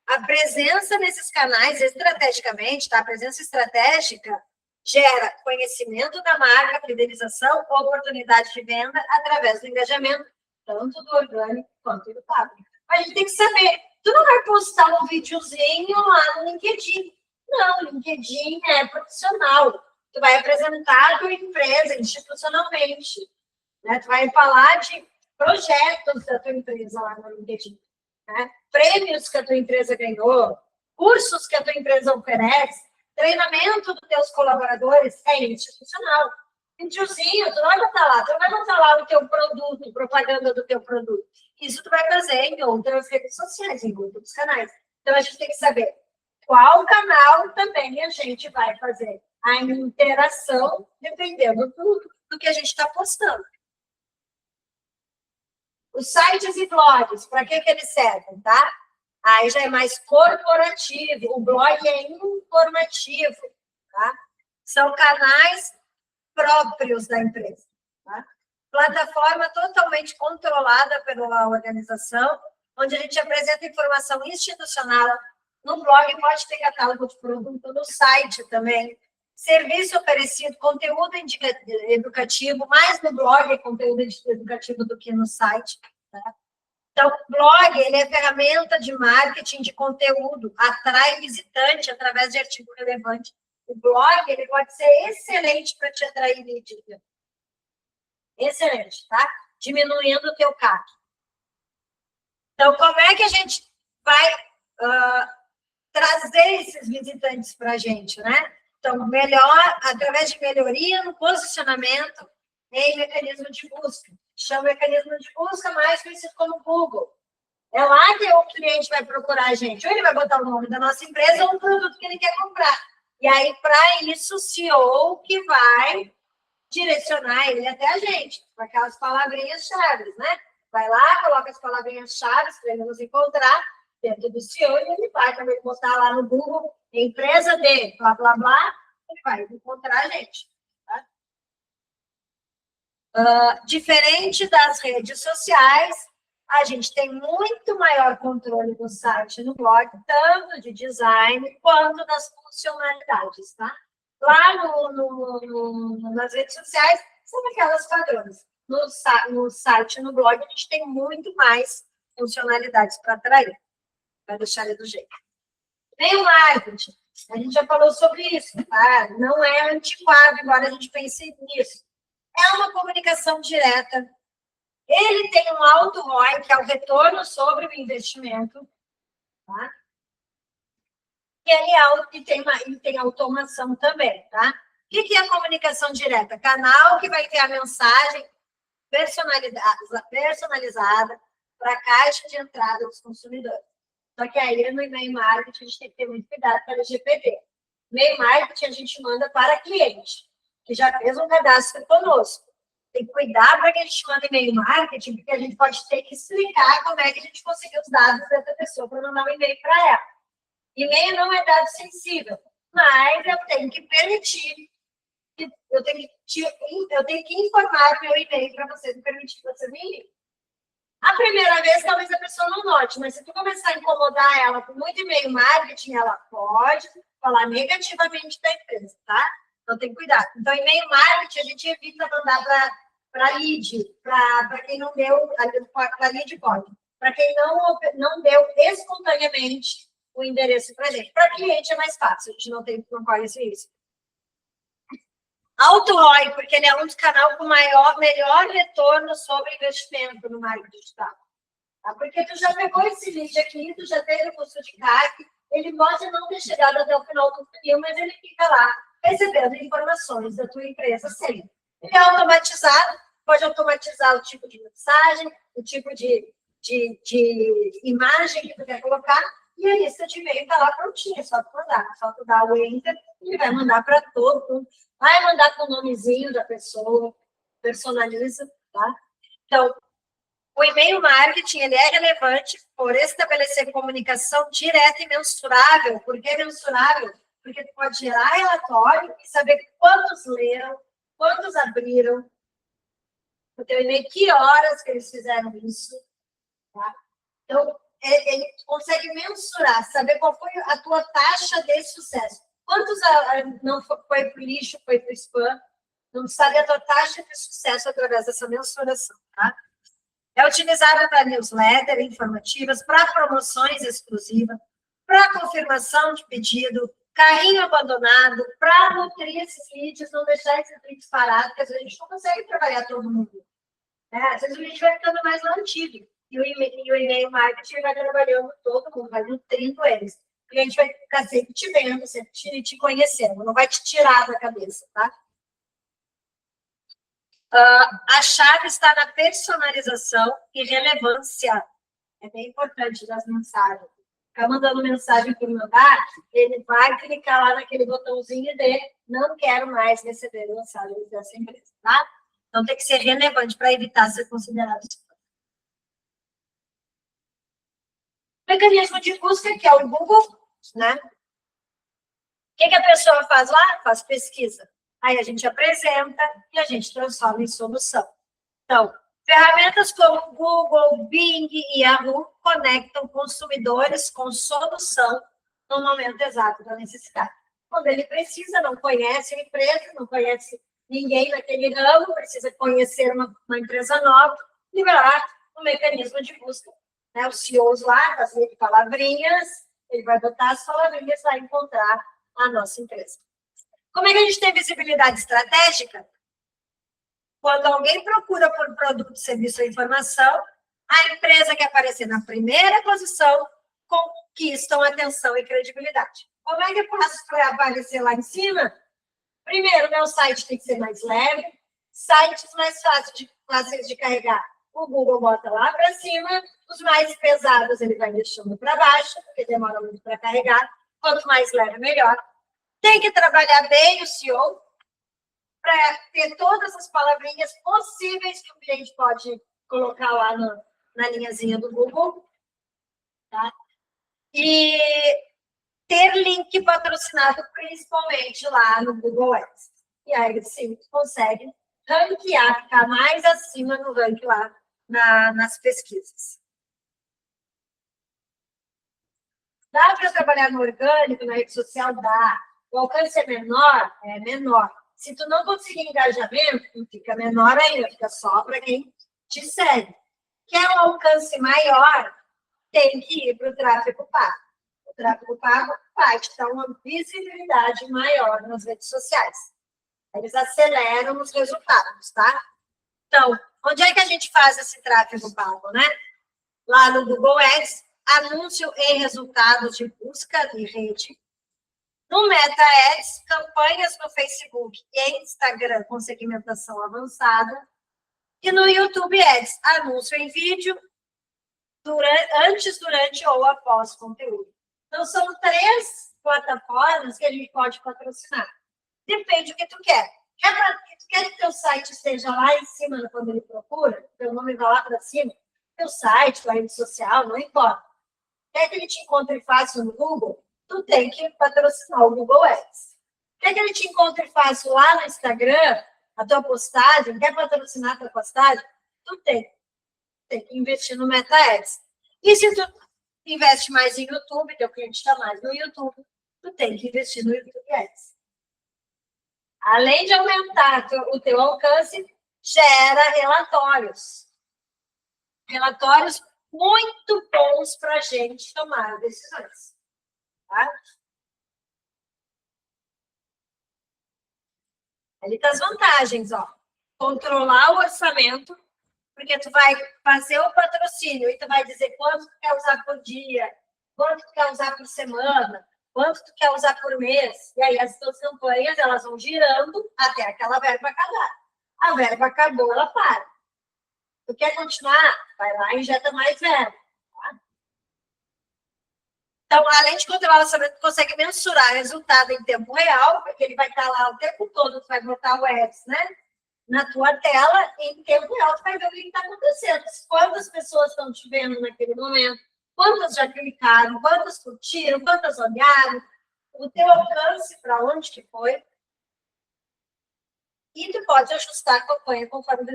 A presença nesses canais, estrategicamente, tá? A presença estratégica gera conhecimento da marca, fidelização, oportunidade de venda através do engajamento, tanto do orgânico quanto do pago. A gente tem que saber, tu não vai postar um videozinho lá no LinkedIn. Não, o LinkedIn é profissional. Tu vai apresentar a tua empresa institucionalmente. Né? Tu vai falar de projetos da tua empresa lá no LinkedIn. Né? Prêmios que a tua empresa ganhou, cursos que a tua empresa oferece, treinamento dos teus colaboradores é institucional. Videozinho, tu não vai botar lá, tu não vai botar lá o teu produto, propaganda do teu produto. Isso tu vai fazer em outras redes sociais, em outros canais. Então, a gente tem que saber qual canal também a gente vai fazer a interação, dependendo do que a gente está postando. Os sites e blogs, para que eles servem, tá? Aí já é mais corporativo, o blog é informativo, tá? São canais próprios da empresa, tá? Plataforma totalmente controlada pela organização, onde a gente apresenta informação institucional. No blog pode ter catálogo de produto, no site também. Serviço oferecido, conteúdo educativo, mais no blog é conteúdo educativo do que no site. Tá? Então, o blog ele é ferramenta de marketing de conteúdo, atrai visitante através de artigo relevante. O blog ele pode ser excelente para te atrair lead. Excelente, tá? Diminuindo o teu CAC. Então, como é que a gente vai trazer esses visitantes para a gente, né? Então, melhor, através de melhoria no posicionamento em mecanismo de busca. Chama mecanismo de busca mais conhecido como Google. É lá que o cliente vai procurar a gente. Ou ele vai botar o nome da nossa empresa ou o produto que ele quer comprar. E aí, para isso, o CEO que vai direcionar ele até a gente, com aquelas palavrinhas-chave, né? Vai lá, coloca as palavrinhas-chave para ele nos encontrar dentro do CEO e ele vai também botar lá no Google, empresa dele, blá, blá, blá, ele vai encontrar a gente. Tá? Diferente das redes sociais, a gente tem muito maior controle do site e no blog, tanto de design quanto das funcionalidades, tá? Lá nas redes sociais, são aquelas padrões. No site e no blog, a gente tem muito mais funcionalidades para atrair. Vai deixar ele do jeito. Meio marketing. A gente já falou sobre isso. Tá? Não é antiquado, embora a gente pense nisso. É uma comunicação direta. Ele tem um alto ROI, que é o retorno sobre o investimento. Tá? E tem automação também, tá? O que é a comunicação direta? Canal que vai ter a mensagem personalizada para a caixa de entrada dos consumidores. Só que aí no e-mail marketing a gente tem que ter muito cuidado para o LGPD. E-mail marketing a gente manda para cliente, que já fez um cadastro conosco. Tem que cuidar para que a gente mande e-mail marketing, porque a gente pode ter que explicar como é que a gente conseguiu os dados dessa pessoa para mandar um e-mail para ela. E-mail não é dado sensível, mas eu tenho que permitir, eu tenho que informar meu e-mail para você me permitir que você me ligue. A primeira vez, talvez a pessoa não note, mas se tu começar a incomodar ela com muito e-mail marketing, ela pode falar negativamente da empresa, tá? Então, tem que cuidar. Então, e-mail marketing, a gente evita mandar para lead, para quem não deu, para lead pode. Para quem não deu espontaneamente o endereço para gente. Para cliente é mais fácil, a gente não corre esse risco. Alto ROI, porque ele é um dos canais com melhor retorno sobre investimento no marketing digital. Tá? Porque tu já pegou esse lead aqui, tu já teve o custo de CAC, ele pode não ter chegado até o final do funil, mas ele fica lá recebendo informações da tua empresa sempre. Ele é automatizado, pode automatizar o tipo de mensagem, o tipo de imagem que tu quer colocar, e a lista de e-mail está lá prontinha, só tu mandar. Só tu dar o enter, ele vai mandar para todo mundo. Vai mandar com o nomezinho da pessoa, personaliza, tá? Então, o e-mail marketing, ele é relevante por estabelecer comunicação direta e mensurável. Por que mensurável? Porque tu pode gerar relatório e saber quantos leram, quantos abriram, o teu e-mail, que horas que eles fizeram isso, tá? Então, ele consegue mensurar, saber qual foi a tua taxa de sucesso. Quantos não foi para o lixo, foi para o spam? Não sabe a tua taxa de sucesso através dessa mensuração, tá? É utilizada para newsletter informativas, para promoções exclusivas, para confirmação de pedido, carrinho abandonado, para nutrir esses leads, não deixar esses leads parados, porque às vezes a gente não consegue trabalhar todo mundo. Né? Às vezes o lead vai ficando mais antigo. E o e-mail marketing vai trabalhando todo mundo, vai nutrindo eles. O cliente vai ficar sempre te vendo, sempre te conhecendo, não vai te tirar da cabeça, tá? A chave está na personalização e relevância. É bem importante das mensagens. Ficar mandando mensagem por mandar, ele vai clicar lá naquele botãozinho de não quero mais receber mensagens dessa empresa, tá? Então, tem que ser relevante para evitar ser considerado spam. Mecanismo de busca, que é o Google, né? O que a pessoa faz lá? Faz pesquisa. Aí a gente apresenta e a gente transforma em solução. Então, ferramentas como Google, Bing e Yahoo conectam consumidores com solução no momento exato da necessidade. Quando ele precisa, não conhece a empresa, não conhece ninguém naquele ramo, precisa conhecer uma empresa nova, liberar um mecanismo de busca. Né? Os CEOs lá, fazendo palavrinhas, ele vai botar as palavrinhas e vai encontrar a nossa empresa. Como é que a gente tem visibilidade estratégica? Quando alguém procura por produto, serviço ou informação, a empresa que aparecer na primeira posição conquistam atenção e credibilidade. Como é que eu faço para aparecer lá em cima? Primeiro, meu site tem que ser mais leve, sites mais fáceis de carregar. O Google bota lá para cima, os mais pesados ele vai deixando para baixo, porque demora muito para carregar. Quanto mais leve, melhor. Tem que trabalhar bem o SEO, para ter todas as palavrinhas possíveis que o cliente pode colocar lá na linhazinha do Google. Tá? E ter link patrocinado, principalmente lá no Google Ads. E aí, sim, consegue ranquear, ficar mais acima no ranking lá nas pesquisas. Dá para trabalhar no orgânico, na rede social? Dá. O alcance é menor? É menor. Se tu não conseguir engajamento, fica menor ainda, fica só para quem te segue. Quer um alcance maior, tem que ir para o tráfego pago. O tráfego pago vai te dar uma visibilidade maior nas redes sociais. Eles aceleram os resultados, tá? Então, onde é que a gente faz esse tráfego pago, né? Lá no Google Ads, anúncio e resultados de busca de rede. No Meta Ads, campanhas no Facebook e Instagram com segmentação avançada. E no YouTube Ads, anúncio em vídeo, antes, durante ou após o conteúdo. Então, são 3 plataformas que a gente pode patrocinar. Depende do que tu quer. Tu quer que teu site esteja lá em cima quando ele procura? Teu nome vai lá para cima? Teu site, tua rede social, não importa. Quer que ele te encontre fácil no Google? Tu tem que patrocinar o Google Ads. Quer que ele te encontre fácil lá no Instagram, a tua postagem? Quer patrocinar a tua postagem? Tu tem. tem que investir no Meta Ads. E se tu investe mais em YouTube, teu cliente está mais no YouTube, tu tem que investir no YouTube Ads. Além de aumentar o teu alcance, gera relatórios. Relatórios muito bons para a gente tomar decisões. Tá? Ali está as vantagens, ó. Controlar o orçamento, porque tu vai fazer o patrocínio e tu vai dizer quanto tu quer usar por dia, quanto tu quer usar por semana, quanto tu quer usar por mês. E aí as tuas campanhas, elas vão girando até aquela verba acabar. A verba acabou, ela para. Tu quer continuar? Vai lá e injeta mais verba. Tá? Então, além de controlar o orçamento, tu consegue mensurar o resultado em tempo real, porque ele vai estar lá o tempo todo, tu vai botar o ads, né? Na tua tela, em tempo real, tu vai ver o que está acontecendo. Quantas pessoas estão te vendo naquele momento, quantas já clicaram, quantas curtiram, quantas olharam, o teu alcance, para onde que foi. E tu pode ajustar a campanha conforme o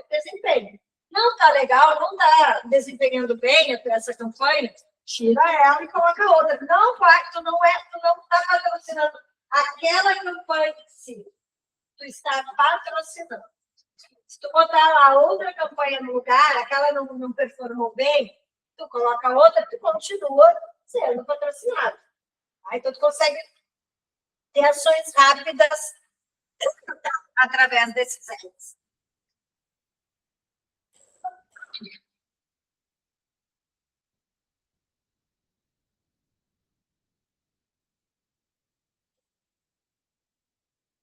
desempenho. Não está legal, não está desempenhando bem essa campanha, tira ela e coloca outra. Não vai, tu não está patrocinando aquela campanha em si. Tu está patrocinando. Se tu botar lá outra campanha no lugar, aquela não performou bem, tu coloca outra, tu continua sendo patrocinado. Aí tu consegue ter ações rápidas através desses ads.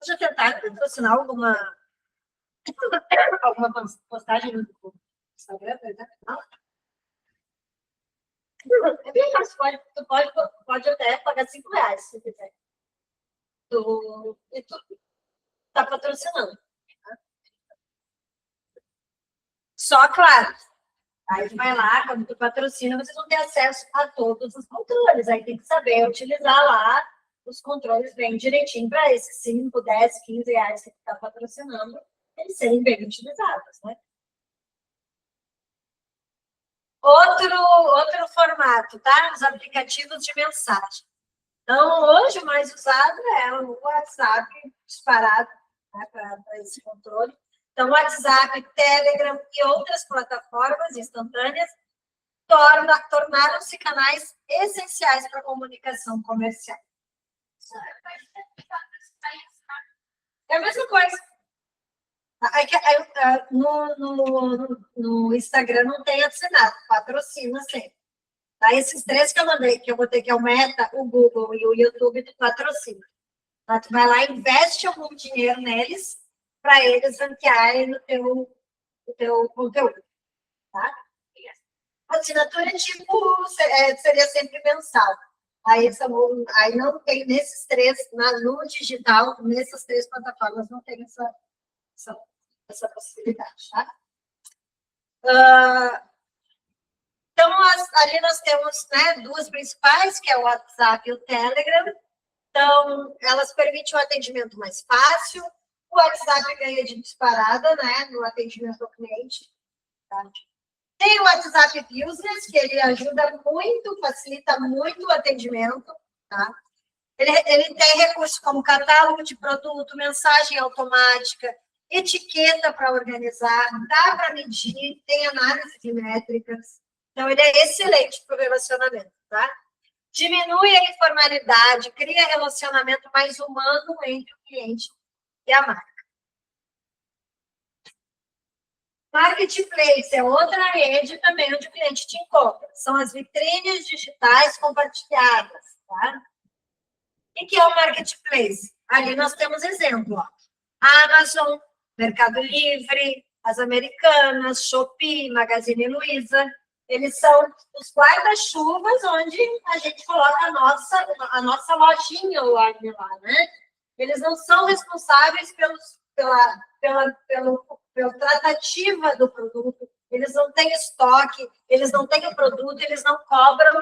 Já tentaram patrocinar alguma postagem no Instagram, por exemplo? Não? É bem fácil, tu pode até pagar R$5 se quiser. E tu tá patrocinando. Tá? Só, claro, aí tu vai lá, quando tu patrocina, vocês vão ter acesso a todos os controles. Aí tem que saber utilizar lá os controles bem direitinho para esses 5, 10, R$15 que tu está patrocinando, eles serem bem utilizados, né? Outro formato, tá? Os aplicativos de mensagem. Então, hoje o mais usado é o WhatsApp disparado, né, para esse controle. Então, WhatsApp, Telegram e outras plataformas instantâneas tornaram-se canais essenciais para a comunicação comercial. É a mesma coisa. No Instagram não tem assinado, patrocina sempre. Tá? Esses 3 que eu mandei, que eu botei, que é o Meta, o Google e o YouTube, tu patrocina. Tá? Tu vai lá e investe algum dinheiro neles para eles ranquearem no teu conteúdo. Tá? A assinatura tipo seria sempre mensal. Aí não tem nesses 3, no digital, nessas 3 plataformas, não tem essa possibilidade, tá? Então, ali nós temos, né, 2 principais, que é o WhatsApp e o Telegram. Então, elas permitem um atendimento mais fácil. O WhatsApp ganha de disparada, né, no atendimento ao cliente. Tá? Tem o WhatsApp Business, que ele ajuda muito, facilita muito o atendimento. Tá? Ele tem recursos como catálogo de produto, mensagem automática, etiqueta para organizar, dá para medir, tem análise de métricas. Então, ele é excelente para o relacionamento, tá? Diminui a informalidade, cria relacionamento mais humano entre o cliente e a marca. Marketplace é outra rede também onde o cliente te encontra. São as vitrines digitais compartilhadas, tá? O que é o Marketplace? Ali nós temos exemplo, ó. Amazon, Mercado Livre, as Americanas, Shopee, Magazine Luiza. Eles são os guarda-chuvas onde a gente coloca a nossa lojinha online lá, né? Eles não são responsáveis pela tratativa do produto, eles não têm estoque, eles não têm o produto, eles não cobram.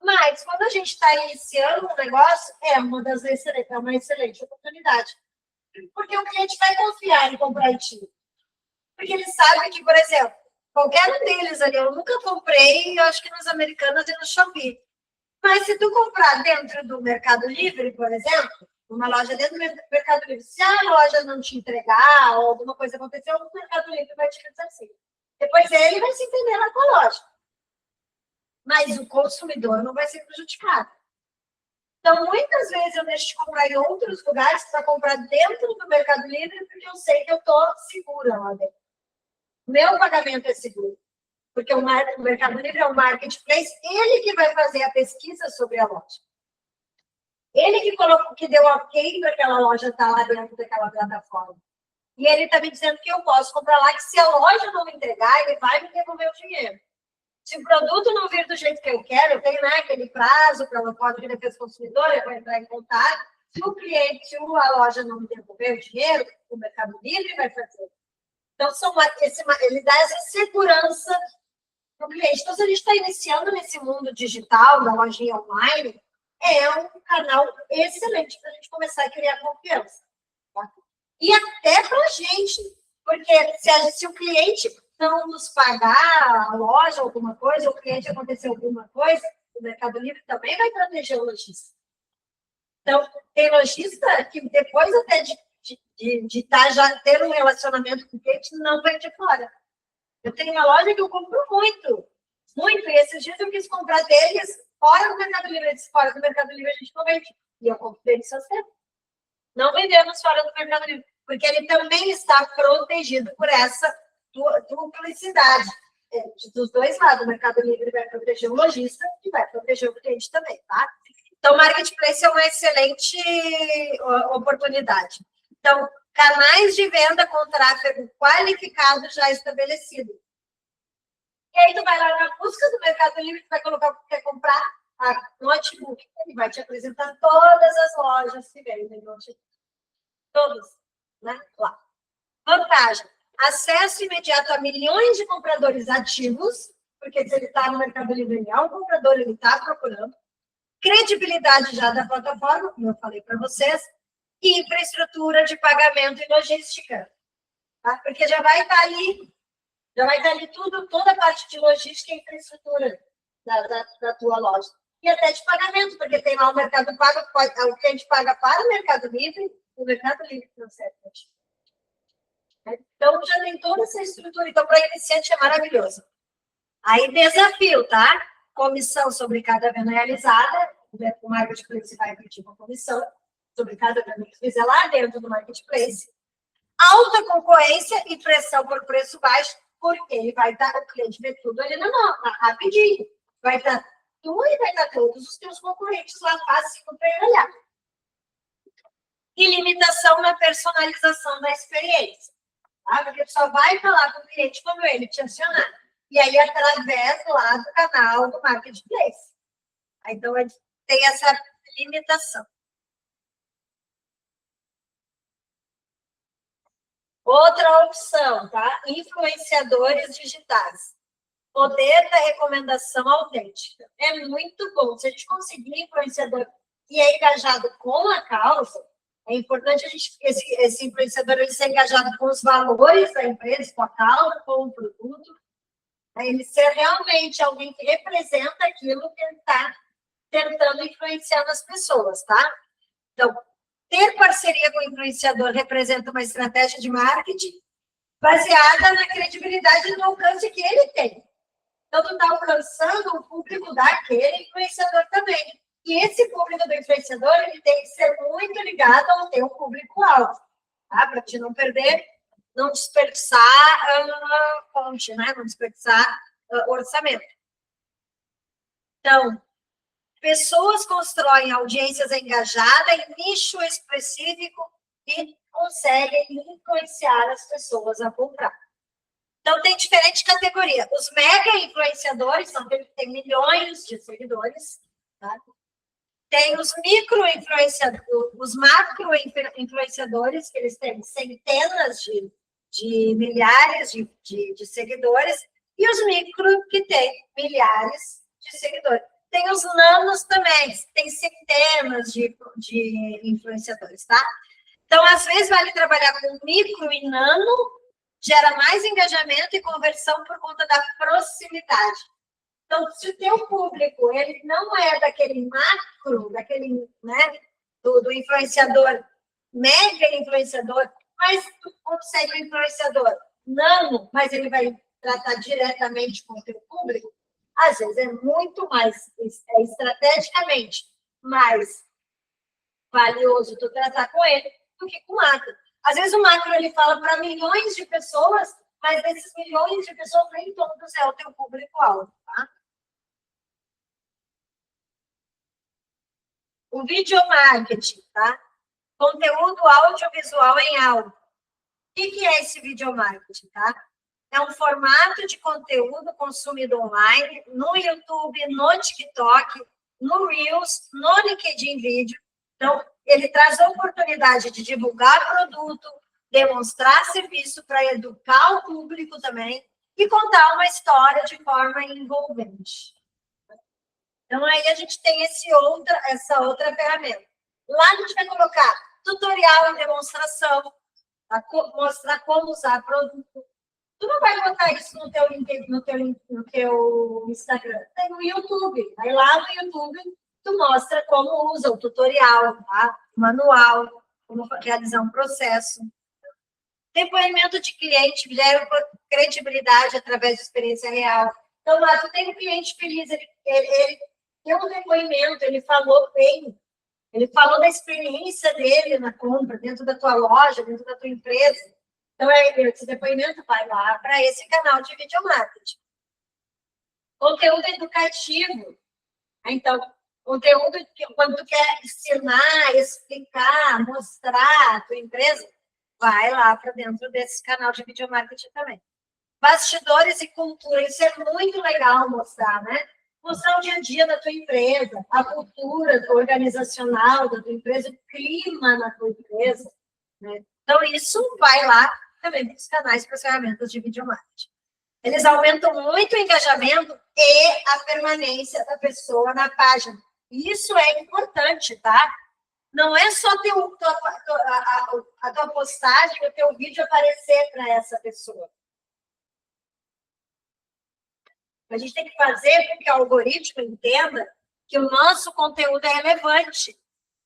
Mas, quando a gente está iniciando um negócio, é uma excelente oportunidade. Porque o cliente vai confiar em comprar em ti. Porque ele sabe que, por exemplo, Qualquer um deles ali, eu nunca comprei, eu acho que nas Americanas e no Shopee. Mas se tu comprar dentro do Mercado Livre, por exemplo, uma loja dentro do Mercado Livre, se a loja não te entregar ou alguma coisa acontecer, o Mercado Livre vai te ressarcir. Depois ele vai se entender na tua loja. Mas o consumidor não vai ser prejudicado. Então, muitas vezes eu deixo de comprar em outros lugares para comprar dentro do Mercado Livre, porque eu sei que eu estou segura lá dentro. Meu pagamento é seguro. Porque o Mercado Livre é um marketplace, ele que vai fazer a pesquisa sobre a loja. Ele que colocou, que deu ok para aquela loja estar lá dentro daquela plataforma. E ele está me dizendo que eu posso comprar lá, que se a loja não me entregar, ele vai me devolver o dinheiro. Se o produto não vir do jeito que eu quero, eu tenho, né, aquele prazo para o Código de Defesa do Consumidor, eu vou entrar em contato. Se o cliente, se a loja não me devolver o dinheiro, o Mercado Livre vai fazer. Então, ele dá essa segurança para o cliente. Então, se a gente está iniciando nesse mundo digital, da lojinha online, é um canal excelente para a gente começar a criar confiança. Tá? E até para a gente, porque se o cliente não nos pagar a loja alguma coisa, o cliente acontecer alguma coisa, o Mercado Livre também vai proteger o lojista. Então, tem lojista que depois até de já ter um relacionamento com o cliente, não vem de fora. Eu tenho uma loja que eu compro muito, muito, e esses dias eu quis comprar deles fora do Mercado Livre. Eles fora do Mercado Livre a gente não vende. E eu compro deles sempre. Não vendemos fora do Mercado Livre, porque ele também está protegido por essa duplicidade. Dos dois lados, o Mercado Livre vai proteger o lojista e vai proteger o cliente também, tá? Então, o Marketplace é uma excelente oportunidade. Então, canais de venda com tráfego qualificado já estabelecido. E aí, tu vai lá na busca do Mercado Livre, tu vai colocar o que quer comprar, a notebook, ele vai te apresentar todas as lojas que vendem notebook. Todas, né? Lá. Vantagem: acesso imediato a milhões de compradores ativos, porque se ele está no Mercado Livre, ele é um comprador, ele está procurando. Credibilidade já da plataforma, como eu falei para vocês, e infraestrutura de pagamento e logística. Tá? Porque já vai estar ali tudo, toda a parte de logística e infraestrutura da tua loja. E até de pagamento, porque tem lá o Mercado Pago, o cliente paga para o Mercado Livre, o Mercado Livre não serve. Então, já tem toda essa estrutura. Então, para iniciante é maravilhoso. Aí, desafio, tá? Comissão sobre cada venda realizada. O Marketplace vai pedir uma comissão sobre cada venda que fizer lá dentro do Marketplace. Alta concorrência e pressão por preço baixo, porque ele vai dar, o cliente vê tudo ali na mão, rapidinho. Vai estar tu e vai estar todos os teus concorrentes lá fácil para ele olhar. E limitação na personalização da experiência. Tá? Porque tu só vai falar com o cliente como ele te acionar. E aí, através lá do canal do Marketplace. Então, tem essa limitação. Outra opção, tá? Influenciadores digitais. Poder da recomendação autêntica. É muito bom. Se a gente conseguir influenciador que é engajado com a causa, é importante esse influenciador ele ser engajado com os valores da empresa, com a causa, com o produto. Ele ser realmente alguém que representa aquilo que ele está tentando influenciar nas pessoas, tá? Então, ter parceria com o influenciador representa uma estratégia de marketing baseada na credibilidade e no alcance que ele tem. Então, tu está alcançando o público daquele influenciador também. E esse público do influenciador, ele tem que ser muito ligado ao teu público-alvo, tá? Para te não perder, não desperdiçar fonte, né? Não desperdiçar orçamento. Então, pessoas constroem audiências engajadas em nicho específico e conseguem influenciar as pessoas a comprar. Então, tem diferentes categorias. Os mega influenciadores são aqueles que têm milhões de seguidores, tá? Tem os micro-influenciadores, os macro-influenciadores, que eles têm centenas de milhares de seguidores, e os micro, que têm milhares de seguidores. Tem os nanos também, que tem centenas de influenciadores, tá? Então, às vezes, vale trabalhar com micro e nano gera mais engajamento e conversão por conta da proximidade. Então, se o teu público ele não é daquele macro, daquele, né, do influenciador, mega influenciador, mas tu consegue o influenciador nano, mas ele vai tratar diretamente com o teu público, às vezes é muito mais, estrategicamente mais valioso tu tratar com ele do que com o macro. Às vezes o macro ele fala para milhões de pessoas, mas desses milhões de pessoas nem todos é o teu público-alvo, tá? O videomarketing, tá? Conteúdo audiovisual em áudio. O que é esse videomarketing, tá? É um formato de conteúdo consumido online, no YouTube, no TikTok, no Reels, no LinkedIn Vídeo. Então, ele traz a oportunidade de divulgar produto, demonstrar serviço para educar o público também e contar uma história de forma envolvente. Então, aí a gente tem essa outra ferramenta. Lá a gente vai colocar tutorial e demonstração, mostrar como usar produto. Tu não vai botar isso no teu Instagram. Tem no YouTube. Aí lá no YouTube, tu mostra como usa o tutorial, tá? Manual, como realizar um processo. Depoimento de cliente gera credibilidade através de experiência real. Então, lá tu tem um cliente feliz, ele deu um depoimento, ele falou bem, ele falou da experiência dele na compra, dentro da tua loja, dentro da tua empresa. Então, esse depoimento vai lá para esse canal de videomarketing. Conteúdo educativo. Então, conteúdo que, quando tu quer ensinar, explicar, mostrar a tua empresa, vai lá para dentro desse canal de videomarketing também. Bastidores e cultura. Isso é muito legal mostrar, né? Mostrar o dia a dia da tua empresa, a cultura organizacional da tua empresa, o clima na tua empresa, né? Então, isso vai lá também para os canais, para as ferramentas de videomarketing. Eles aumentam muito o engajamento e a permanência da pessoa na página. Isso é importante, tá? Não é só a tua postagem, o teu vídeo aparecer para essa pessoa. A gente tem que fazer com que o algoritmo entenda que o nosso conteúdo é relevante.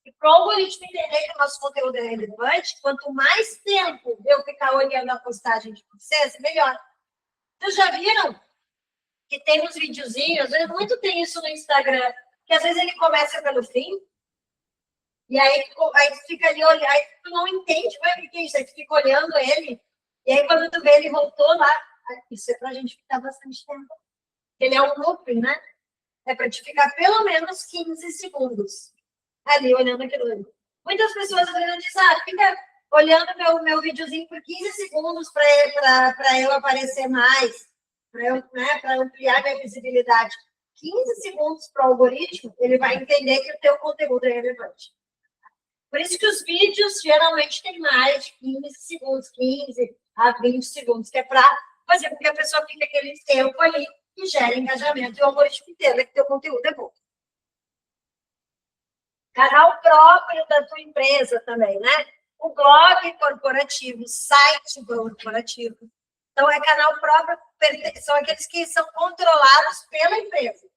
E para o algoritmo entender que o nosso conteúdo é relevante, quanto mais tempo eu ficar olhando a postagem de vocês, melhor. Vocês já viram que tem uns videozinhos, muito tem isso no Instagram, que às vezes ele começa pelo fim, e aí tu fica ali olhando, aí tu não entende o que é isso, aí tu fica olhando ele, e aí quando tu vê ele voltou lá, isso é pra gente ficar bastante tempo. Ele é um looping, né? É para te ficar pelo menos 15 segundos ali olhando aquilo ali. Muitas pessoas dizem, fica olhando meu videozinho por 15 segundos para eu aparecer mais, para eu, né, para ampliar minha visibilidade. 15 segundos para o algoritmo, ele vai entender que o teu conteúdo é relevante. Por isso que os vídeos geralmente têm mais de 15 segundos, 15 a 20 segundos, que é para fazer com que a pessoa fique aquele tempo ali e gere engajamento e o algoritmo entenda que teu conteúdo é bom. Canal próprio da tua empresa também, né? O blog corporativo, site corporativo. Então, é canal próprio, são aqueles que são controlados pela empresa.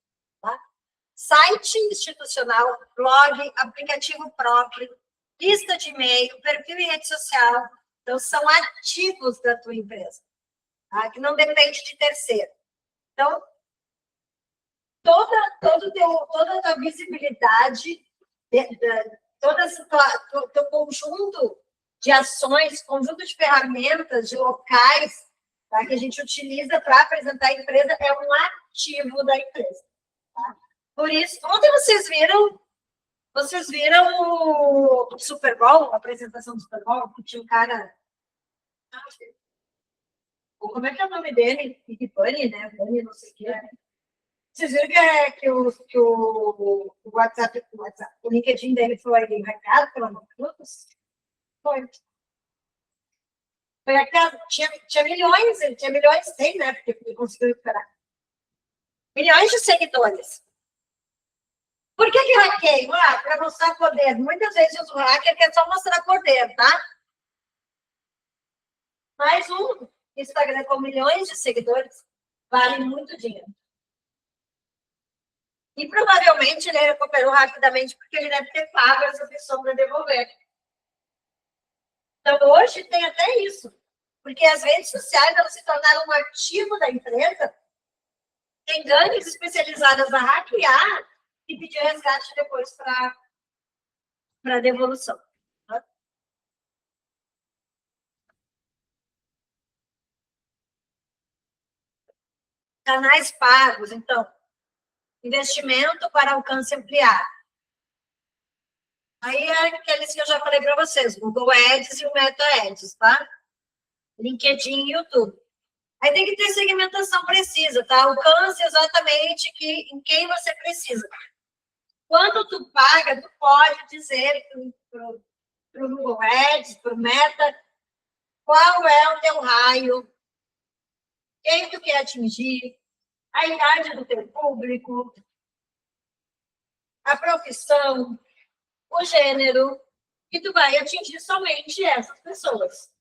Tá? Site institucional, blog, aplicativo próprio, lista de e-mail, perfil em rede social. Então, são ativos da tua empresa, tá? Que não depende de terceiro. Então, toda a tua visibilidade, todo o teu conjunto de ações, conjunto de ferramentas, de locais, tá, que a gente utiliza para apresentar a empresa, é um ativo da empresa. Tá? Por isso, ontem vocês viram o Super Bowl, a apresentação do Super Bowl, que tinha um cara... Como é que é o nome dele? Big Bunny, né? Bunny, não sei o que. Vocês viram que o WhatsApp, o LinkedIn dele foi hackeado pela Nautilus? Foi. Foi hackeado. Tinha milhões, tem, né? Porque ele conseguiu recuperar. Milhões de seguidores. Por que hackeiam? Para mostrar poder. Muitas vezes o hacker quer só mostrar poder, tá? Mais um. Instagram com milhões de seguidores, vale muito dinheiro. E provavelmente ele recuperou rapidamente, porque ele deve ter pago essa pessoa para devolver. Então, hoje tem até isso. Porque as redes sociais elas se tornaram um ativo da empresa. Tem gangues especializadas a hackear e pedir resgate depois para devolução. Canais pagos, então, investimento para alcance ampliado. Aí é aqueles que eu já falei para vocês, Google Ads e o Meta Ads, tá? LinkedIn e YouTube. Aí tem que ter segmentação precisa, tá? Alcance exatamente em quem você precisa. Quando tu paga, tu pode dizer para o Google Ads, para o Meta, qual é o teu raio, quem tu quer atingir, a idade do teu público, a profissão, o gênero, e tu vai atingir somente essas pessoas.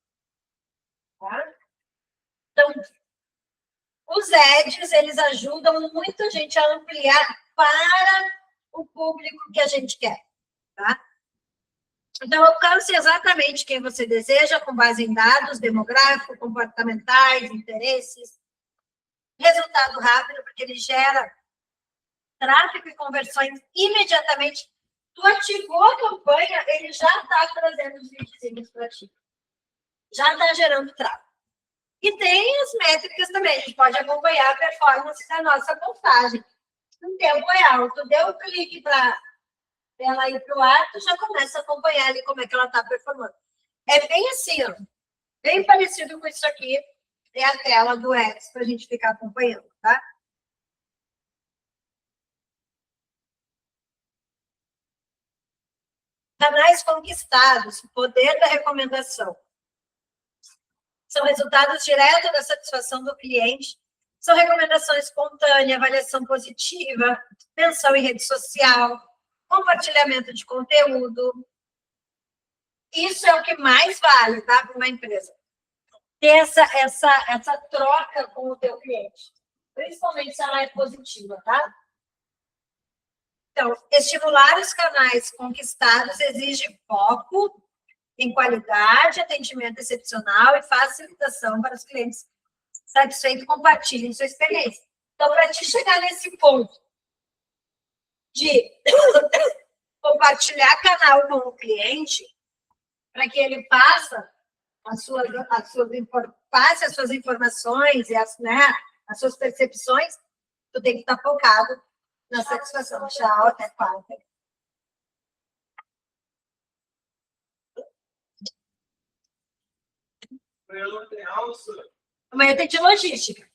Tá? Então, os ads, eles ajudam muito a gente a ampliar para o público que a gente quer. Tá? Então, alcance exatamente quem você deseja, com base em dados demográficos, comportamentais, interesses. Resultado rápido, porque ele gera tráfego e conversões imediatamente. Tu ativou a campanha, ele já está trazendo os videozinhos para ti. Já está gerando tráfego. E tem as métricas também, a gente pode acompanhar a performance da nossa postagem. Em tempo real, tu deu o clique para ela ir para o ar, tu já começa a acompanhar ali como é que ela está performando. É bem assim, ó, bem parecido com isso aqui, é a tela do Ads para a gente ficar acompanhando, tá? Canais conquistados, o poder da recomendação. São resultados diretos da satisfação do cliente, são recomendação espontânea, avaliação positiva, menção em rede social, compartilhamento de conteúdo. Isso é o que mais vale, tá, para uma empresa. Ter essa troca com o teu cliente, principalmente se ela é positiva, tá? Então, estimular os canais conquistados exige foco em qualidade, atendimento excepcional e facilitação para os clientes satisfeitos compartilhem sua experiência. Então, para te chegar nesse ponto de compartilhar canal com o cliente, para que ele passe as suas informações e as suas percepções, tu tem que estar focado na satisfação. Tchau, até quarta. Amanhã tem de logística.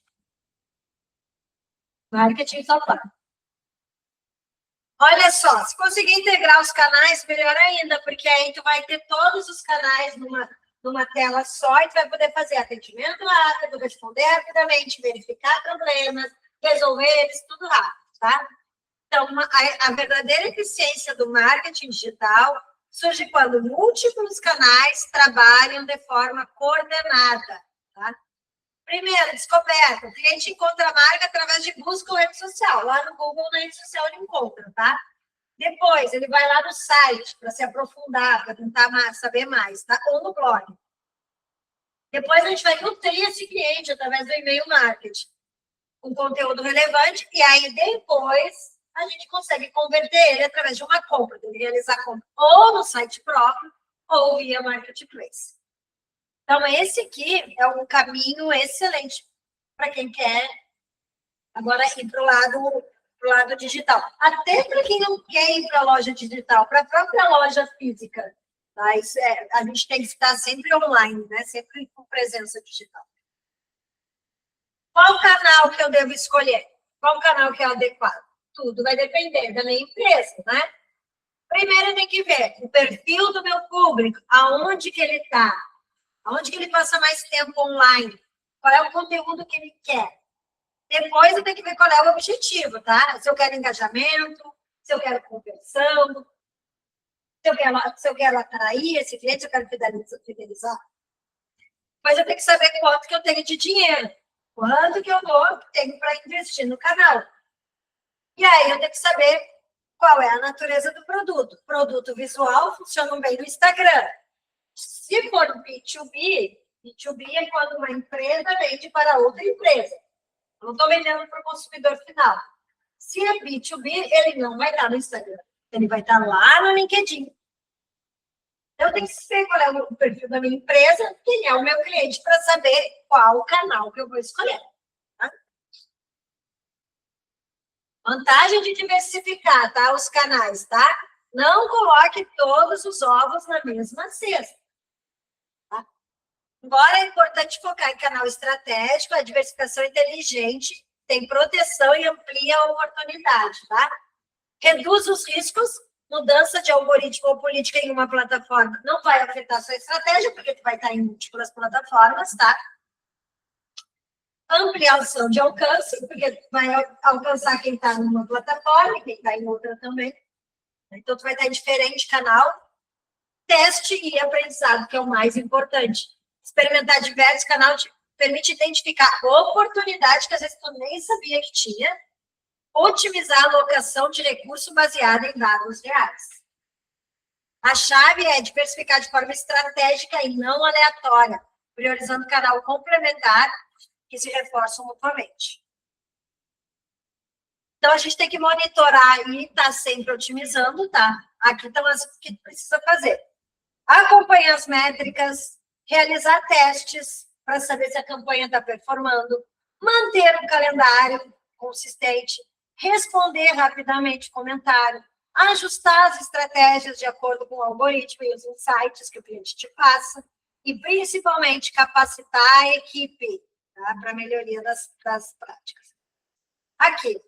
Marketing só tá. Olha só, se conseguir integrar os canais, melhor ainda, porque aí tu vai ter todos os canais numa tela só e tu vai poder fazer atendimento rápido, responder rapidamente, verificar problemas, resolver eles tudo rápido, tá? Então, a verdadeira eficiência do marketing digital surge quando múltiplos canais trabalham de forma coordenada, tá? Primeiro, descoberta. O cliente encontra a marca através de busca ou rede social. Lá no Google, na rede social, ele encontra, tá? Depois, ele vai lá no site para se aprofundar, para tentar saber mais, tá? Ou no blog. Depois, a gente vai nutrir esse cliente através do e-mail marketing, com conteúdo relevante, e aí, depois, a gente consegue converter ele através de uma compra, ele realizar a compra ou no site próprio, ou via marketplace. Então, esse aqui é um caminho excelente para quem quer agora ir para o lado digital. Até para quem não quer ir para a loja digital, para a própria loja física. Tá? A gente tem que estar sempre online, né? Sempre com presença digital. Qual canal que eu devo escolher? Qual canal que é adequado? Tudo vai depender da minha empresa, né? Primeiro, tem que ver o perfil do meu público, aonde que ele está. Aonde que ele passa mais tempo online? Qual é o conteúdo que ele quer? Depois eu tenho que ver qual é o objetivo, tá? Se eu quero engajamento, se eu quero conversão, se eu quero atrair esse cliente, se eu quero fidelizar. Mas eu tenho que saber quanto que eu tenho de dinheiro. Quanto que eu tenho para investir no canal. E aí eu tenho que saber qual é a natureza do produto. Produto visual funciona bem no Instagram. Se for B2B, B2B é quando uma empresa vende para outra empresa. Eu não estou vendendo para o consumidor final. Se é B2B, ele não vai estar no Instagram. Ele vai estar lá no LinkedIn. Eu tenho que saber qual é o perfil da minha empresa, quem é o meu cliente, para saber qual canal que eu vou escolher. Tá? Vantagem de diversificar, tá? Os canais, tá? Não coloque todos os ovos na mesma cesta. Tá? Embora é importante focar em canal estratégico, a diversificação inteligente tem proteção e amplia a oportunidade, tá? Reduz os riscos. Mudança de algoritmo ou política em uma plataforma não vai afetar a sua estratégia, porque tu vai estar em múltiplas plataformas, tá? Ampliação de alcance, porque tu vai alcançar quem está numa plataforma e quem está em outra também. Então, tu vai estar em diferente canal. Teste e aprendizado, que é o mais importante. Experimentar diversos canais te permite identificar oportunidades que às vezes tu nem sabia que tinha. Otimizar a alocação de recurso baseada em dados reais. A chave é diversificar de forma estratégica e não aleatória, priorizando canal complementar que se reforçam mutuamente. Então, a gente tem que monitorar e estar sempre otimizando, tá? Aqui estão as que precisa fazer. Acompanhar as métricas, realizar testes para saber se a campanha está performando, manter um calendário consistente, responder rapidamente comentário, ajustar as estratégias de acordo com o algoritmo e os insights que o cliente te passa, e principalmente capacitar a equipe, tá? Para a melhoria das práticas. Aqui,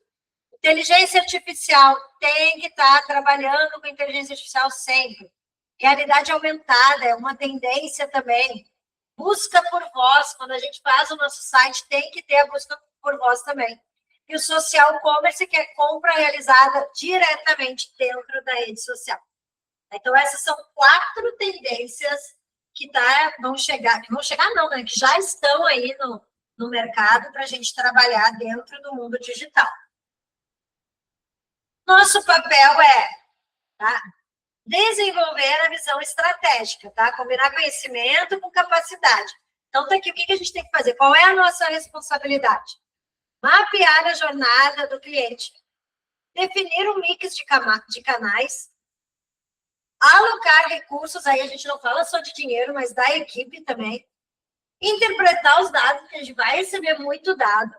inteligência artificial tem que estar trabalhando com inteligência artificial sempre. Realidade aumentada é uma tendência também. Busca por voz, quando a gente faz o nosso site, tem que ter a busca por voz também. E o social commerce, que é compra realizada diretamente dentro da rede social. Então, essas são 4 tendências que vão chegar não, né? Que já estão aí no mercado para a gente trabalhar dentro do mundo digital. Nosso papel é, tá? Desenvolver a visão estratégica, tá? Combinar conhecimento com capacidade. Então, tá aqui, o que a gente tem que fazer? Qual é a nossa responsabilidade? Mapear a jornada do cliente, definir um mix de canais, alocar recursos, aí a gente não fala só de dinheiro, mas da equipe também, interpretar os dados, porque a gente vai receber muito dado,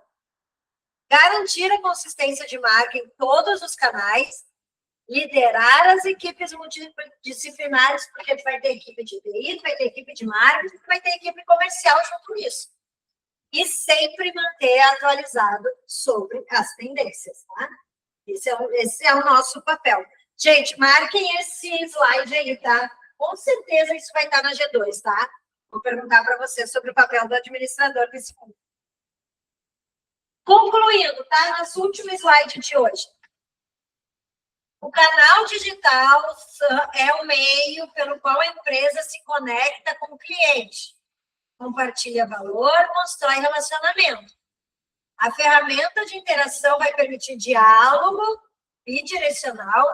garantir a consistência de marca em todos os canais, liderar as equipes multidisciplinares, porque tu vai ter equipe de TI, tu vai ter equipe de marketing, tu vai ter equipe comercial junto com isso. E sempre manter atualizado sobre as tendências, tá? Esse é o nosso papel. Gente, marquem esse slide aí, tá? Com certeza isso vai estar na G2, tá? Vou perguntar para vocês sobre o papel do administrador desse curso. Concluindo, tá? Nosso último slide de hoje. O canal digital é o meio pelo qual a empresa se conecta com o cliente. Compartilha valor, constrói relacionamento. A ferramenta de interação vai permitir diálogo bidirecional,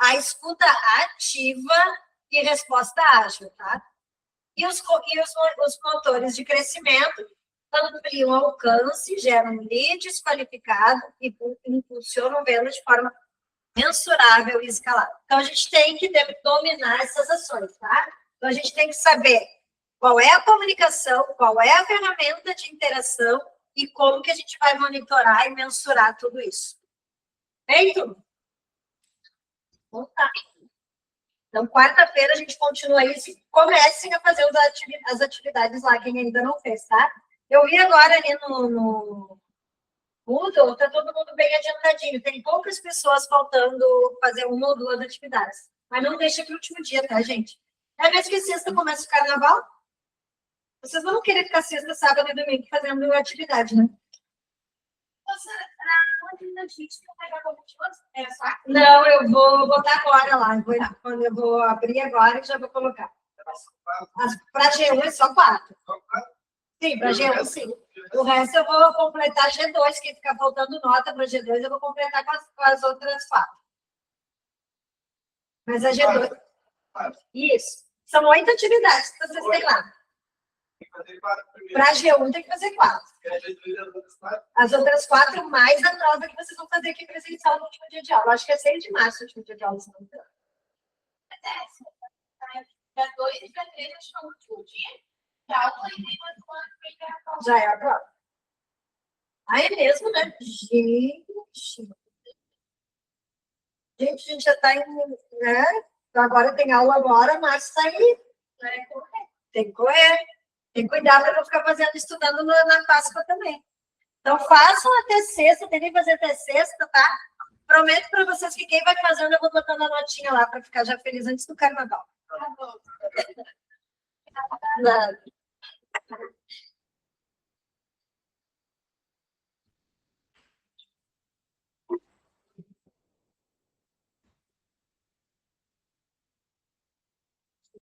a escuta ativa e resposta ágil, tá? E os motores de crescimento ampliam o alcance, geram leads qualificados e impulsionam venda de forma mensurável e escalável. Então, a gente tem que dominar essas ações, tá? Então, a gente tem que saber qual é a comunicação, qual é a ferramenta de interação e como que a gente vai monitorar e mensurar tudo isso. Feito? Então, tá. Então, quarta-feira a gente continua isso e comecem a fazer as atividades lá, quem ainda não fez, tá? Eu vi agora ali no Moodle, tá todo mundo bem adiantadinho. Tem poucas pessoas faltando fazer 1 ou 2 atividades. Mas não deixa para o último dia, tá, gente? É mesmo que sexta começa o carnaval, vocês vão querer ficar sexta, sábado e domingo fazendo atividade, né? Não, eu vou botar agora lá. Eu vou abrir agora e já vou colocar. Para G1 é só 4. Sim, para G1, sim. O resto eu vou completar G2, que fica faltando nota para G2, eu vou completar com as outras 4. Mas a G2... Isso. São 8 atividades que vocês têm lá. Para G1 tem que fazer 4. As outras 4 mais a prova que vocês vão fazer aqui presencial no último dia de aula. Acho que é 6 de março o último dia de aula, se não me engano.
Da 2 e da 3, acho que é o último dia. Da aula e tem mais uma que é a prova.
Já é a prova. Aí mesmo, né? Gente, a gente já está em... Né? Então, agora tem aula agora, mas está aí. Tem que correr. Tem que cuidar para não ficar estudando na Páscoa também. Então, façam até sexta, tentem fazer até sexta, tá? Prometo para vocês que quem vai fazendo, eu vou botando a notinha lá para ficar já feliz antes do carnaval.
Tá bom.
Nada.